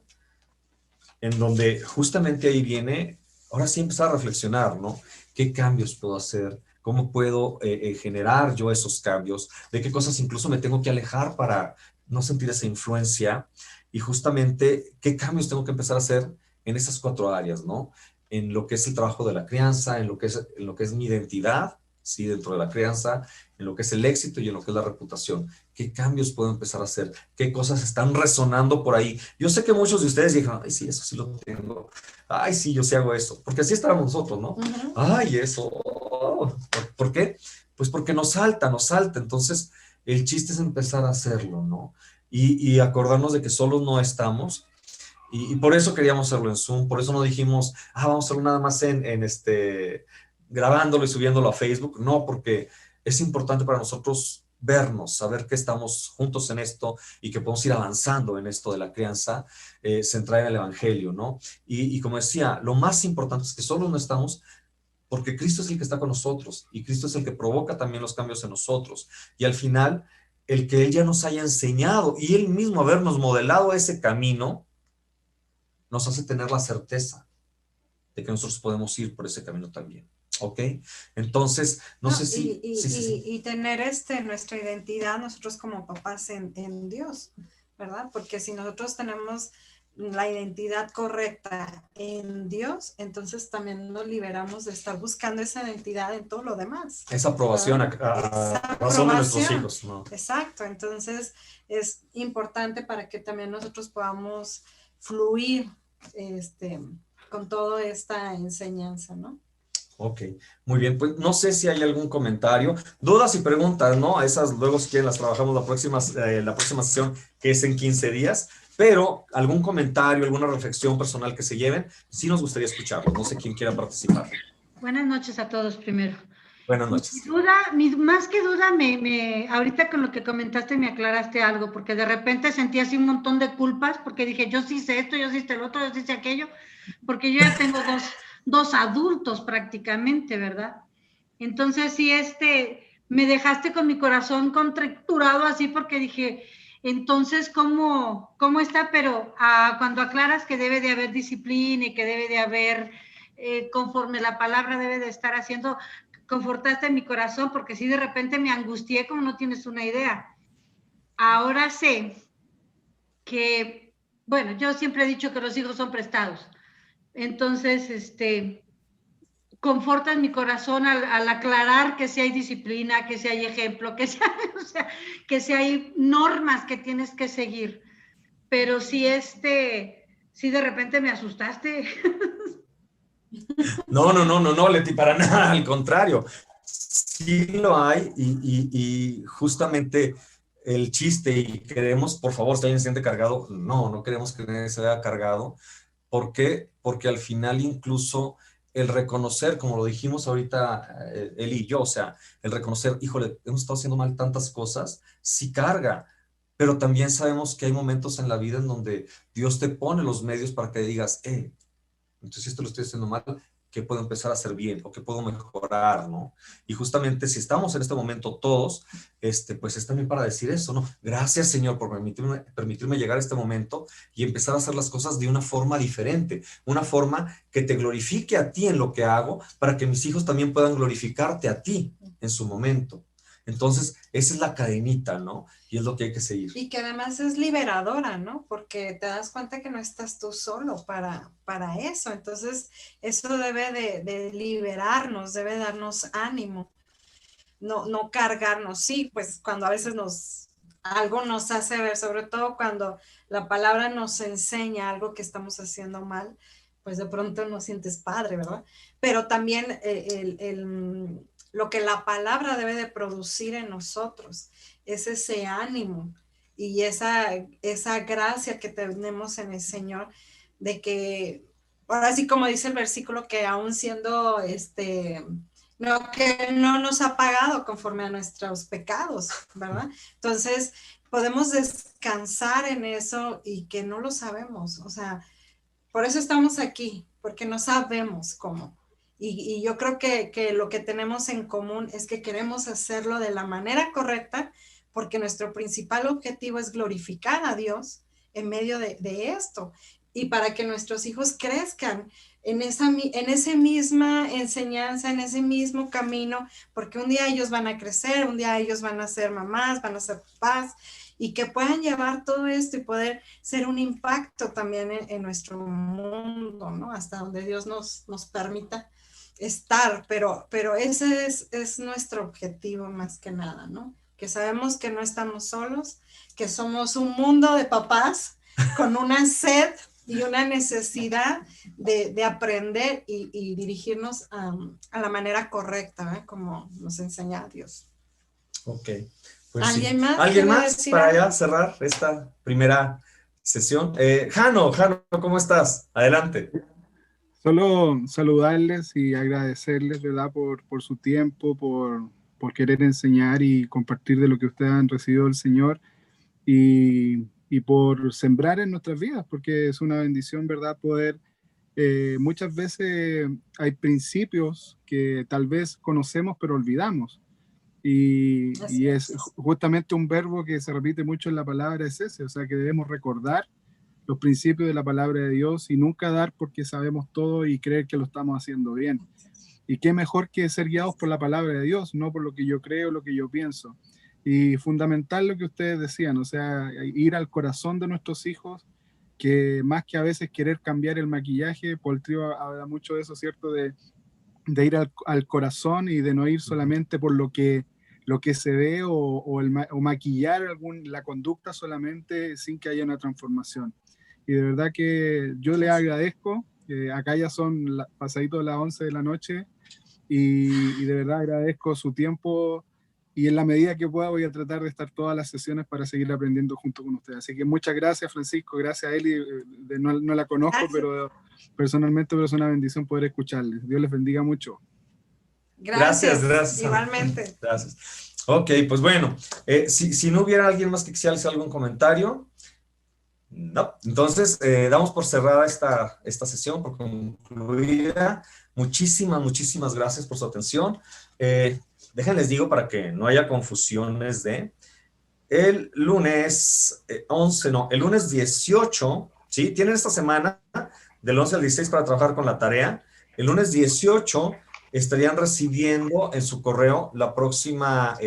en donde justamente ahí viene, ahora sí empezar a reflexionar, ¿no? ¿Qué cambios puedo hacer? ¿Cómo puedo generar yo esos cambios? ¿De qué cosas incluso me tengo que alejar para no sentir esa influencia? Y justamente, ¿qué cambios tengo que empezar a hacer en esas 4 áreas, ¿no? En lo que es el trabajo de la crianza, en lo que es mi identidad, sí, dentro de la crianza, en lo que es el éxito y en lo que es la reputación. ¿Qué cambios puedo empezar a hacer? ¿Qué cosas están resonando por ahí? Yo sé que muchos de ustedes dijeron, ay, sí, eso sí lo tengo. Ay, sí, yo sí hago eso. Porque así estábamos nosotros, ¿no? Ay, eso. ¿Por qué? Pues porque nos salta, nos salta. Entonces, el chiste es empezar a hacerlo, ¿no? Y acordarnos de que solos no estamos. Y por eso queríamos hacerlo en Zoom, por eso no dijimos, vamos a hacerlo nada más grabándolo y subiéndolo a Facebook. No, porque es importante para nosotros vernos, saber que estamos juntos en esto y que podemos ir avanzando en esto de la crianza centrada en el Evangelio, ¿no? Y como decía, lo más importante es que solo no estamos porque Cristo es el que está con nosotros y Cristo es el que provoca también los cambios en nosotros. Y al final, el que Él ya nos haya enseñado y Él mismo habernos modelado ese camino, nos hace tener la certeza de que nosotros podemos ir por ese camino también. ¿Ok? Entonces, no sé si... Y tener nuestra identidad nosotros como papás en Dios, ¿verdad? Porque si nosotros tenemos la identidad correcta en Dios, entonces también nos liberamos de estar buscando esa identidad en todo lo demás. Esa aprobación a razón de nuestros hijos, ¿no? Exacto, entonces es importante para que también nosotros podamos fluir con toda esta enseñanza, ¿no? Ok, muy bien. Pues no sé si hay algún comentario, dudas y preguntas, ¿no? Esas luego si quieren las trabajamos la próxima sesión, que es en 15 días, pero algún comentario, alguna reflexión personal que se lleven, sí nos gustaría escucharlo. No sé quién quiera participar. Buenas noches a todos primero. Buenas noches. Más que duda, ahorita con lo que comentaste me aclaraste algo, porque de repente sentí así un montón de culpas, porque dije, yo sí hice esto, yo sí hice el otro, yo sí hice aquello, porque yo ya tengo dos adultos prácticamente, ¿verdad? Entonces sí, me dejaste con mi corazón contracturado así, porque dije, entonces, ¿cómo está? Pero cuando aclaras que debe de haber disciplina y que debe de haber, conforme la palabra debe de estar haciendo, confortaste mi corazón, porque sí de repente me angustié como no tienes una idea. Ahora sé que, bueno, yo siempre he dicho que los hijos son prestados. Entonces, confortas mi corazón al aclarar que sí hay disciplina, que sí hay ejemplo, que sí hay, o sea, que sí hay normas que tienes que seguir. Pero sí, sí de repente me asustaste. No, Leti, para nada, al contrario. Sí lo hay y justamente el chiste y queremos, por favor, si alguien se siente cargado, no queremos que nadie se vea cargado. ¿Por qué? Porque al final incluso el reconocer, como lo dijimos ahorita él y yo, o sea, el reconocer, híjole, hemos estado haciendo mal tantas cosas, sí carga, pero también sabemos que hay momentos en la vida en donde Dios te pone los medios para que digas, entonces esto lo estoy haciendo mal, ¿qué puedo empezar a hacer bien o qué puedo mejorar, ¿no? Y justamente si estamos en este momento todos, pues es también para decir eso, ¿no? Gracias, Señor, por permitirme llegar a este momento y empezar a hacer las cosas de una forma diferente, una forma que te glorifique a ti en lo que hago, para que mis hijos también puedan glorificarte a ti en su momento. Entonces, esa es la cadenita, ¿no? Y es lo que hay que seguir. Y que además es liberadora, ¿no? Porque te das cuenta que no estás tú solo para eso. Entonces, eso debe de liberarnos, debe darnos ánimo, no cargarnos. Sí, pues cuando a veces algo nos hace ver, sobre todo cuando la palabra nos enseña algo que estamos haciendo mal, pues de pronto no sientes padre, ¿verdad? Pero también lo que la palabra debe de producir en nosotros es ese ánimo y esa gracia que tenemos en el Señor, de que, ahora sí como dice el versículo, que aún siendo que no nos ha pagado conforme a nuestros pecados, ¿verdad? Entonces podemos descansar en eso y que no lo sabemos, o sea, por eso estamos aquí, porque no sabemos cómo. Y yo creo que lo que tenemos en común es que queremos hacerlo de la manera correcta, porque nuestro principal objetivo es glorificar a Dios en medio de esto, y para que nuestros hijos crezcan en esa misma enseñanza, en ese mismo camino, porque un día ellos van a crecer, un día ellos van a ser mamás, van a ser papás, y que puedan llevar todo esto y poder ser un impacto también en nuestro mundo, ¿no? Hasta donde Dios nos permita estar, pero ese es nuestro objetivo más que nada, ¿no? Que sabemos que no estamos solos, que somos un mundo de papás con una sed y una necesidad de aprender y dirigirnos a la manera correcta, ¿eh? Como nos enseña Dios. Ok. Pues ¿Alguien sí. más? ¿Alguien ¿Quiere más decir para algo? ya cerrar esta primera sesión? Jano, ¿cómo estás? Adelante. Solo saludarles y agradecerles, ¿verdad? Por su tiempo, por querer enseñar y compartir de lo que ustedes han recibido del Señor y por sembrar en nuestras vidas, porque es una bendición, ¿verdad? Poder, muchas veces hay principios que tal vez conocemos pero olvidamos. Y es justamente un verbo que se repite mucho en la palabra, es ese, o sea que debemos recordar los principios de la palabra de Dios y nunca dar porque sabemos todo y creer que lo estamos haciendo bien. Y qué mejor que ser guiados por la palabra de Dios, no por lo que yo creo, lo que yo pienso. Y fundamental lo que ustedes decían, o sea, ir al corazón de nuestros hijos, que más que a veces querer cambiar el maquillaje, Paul Tripp habla mucho de eso, ¿cierto? De ir al corazón y de no ir solamente por lo que se ve o maquillar la conducta solamente sin que haya una transformación. Y de verdad que yo le agradezco, acá ya son pasaditos las 11 de la noche y de verdad agradezco su tiempo y en la medida que pueda voy a tratar de estar todas las sesiones para seguir aprendiendo junto con ustedes. Así que muchas gracias, Francisco, gracias a Eli, no la conozco, gracias. Pero personalmente es una bendición poder escucharles. Dios les bendiga mucho. Gracias. Igualmente. Gracias. Ok, pues bueno, si no hubiera alguien más que quisiera hacer algún comentario, no. Entonces, damos por cerrada esta sesión, por concluida. Muchísimas gracias por su atención. Déjenles digo para que no haya confusiones el lunes 18, ¿sí? Tienen esta semana del 11 al 16 para trabajar con la tarea. El lunes 18 estarían recibiendo en su correo la próxima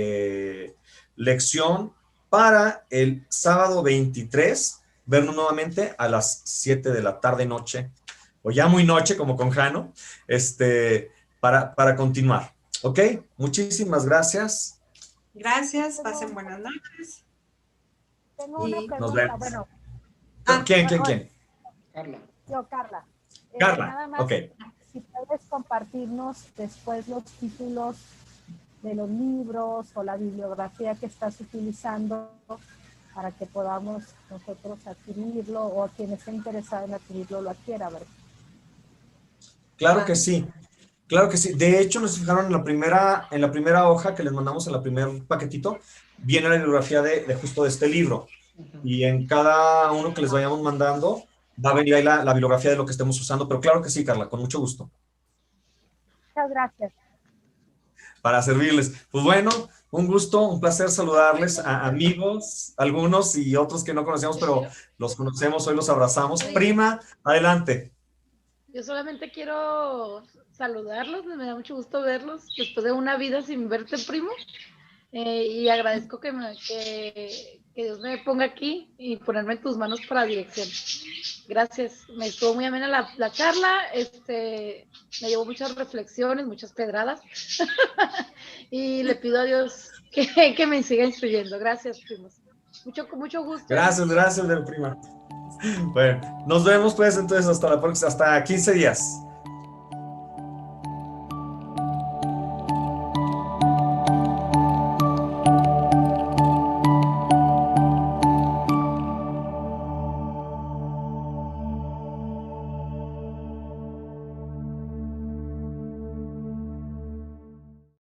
lección para el sábado 23, vernos nuevamente a las 7 de la tarde noche, o ya muy noche como con Jano, para continuar. ¿Ok? Muchísimas gracias. Gracias, pasen buenas noches. Tengo una pregunta. Nos vemos. Bueno. ¿Quién? Carla. Yo, Carla. Carla, nada más, ok. Si puedes compartirnos después los títulos de los libros o la bibliografía que estás utilizando para que podamos nosotros adquirirlo o quien esté interesado en adquirirlo lo adquiera, ¿verdad? Claro que sí. Claro que sí. De hecho, nos fijaron en la primera hoja que les mandamos en el primer paquetito, viene la bibliografía de justo de este libro. Y en cada uno que les vayamos mandando, va a venir ahí la bibliografía de lo que estemos usando. Pero claro que sí, Carla, con mucho gusto. Muchas gracias. Para servirles. Pues bueno, un gusto, un placer saludarles a amigos, algunos y otros que no conocíamos, pero los conocemos, hoy los abrazamos. Prima, adelante. Yo solamente quiero saludarlos, me da mucho gusto verlos después de una vida sin verte, primo, y agradezco que Dios me ponga aquí y ponerme en tus manos para dirección. Gracias, me estuvo muy amena la charla, me llevó muchas reflexiones, muchas pedradas, y le pido a Dios que me siga instruyendo. Gracias, primos. Mucho gusto. Gracias, prima. Bueno, nos vemos pues entonces hasta 15 días.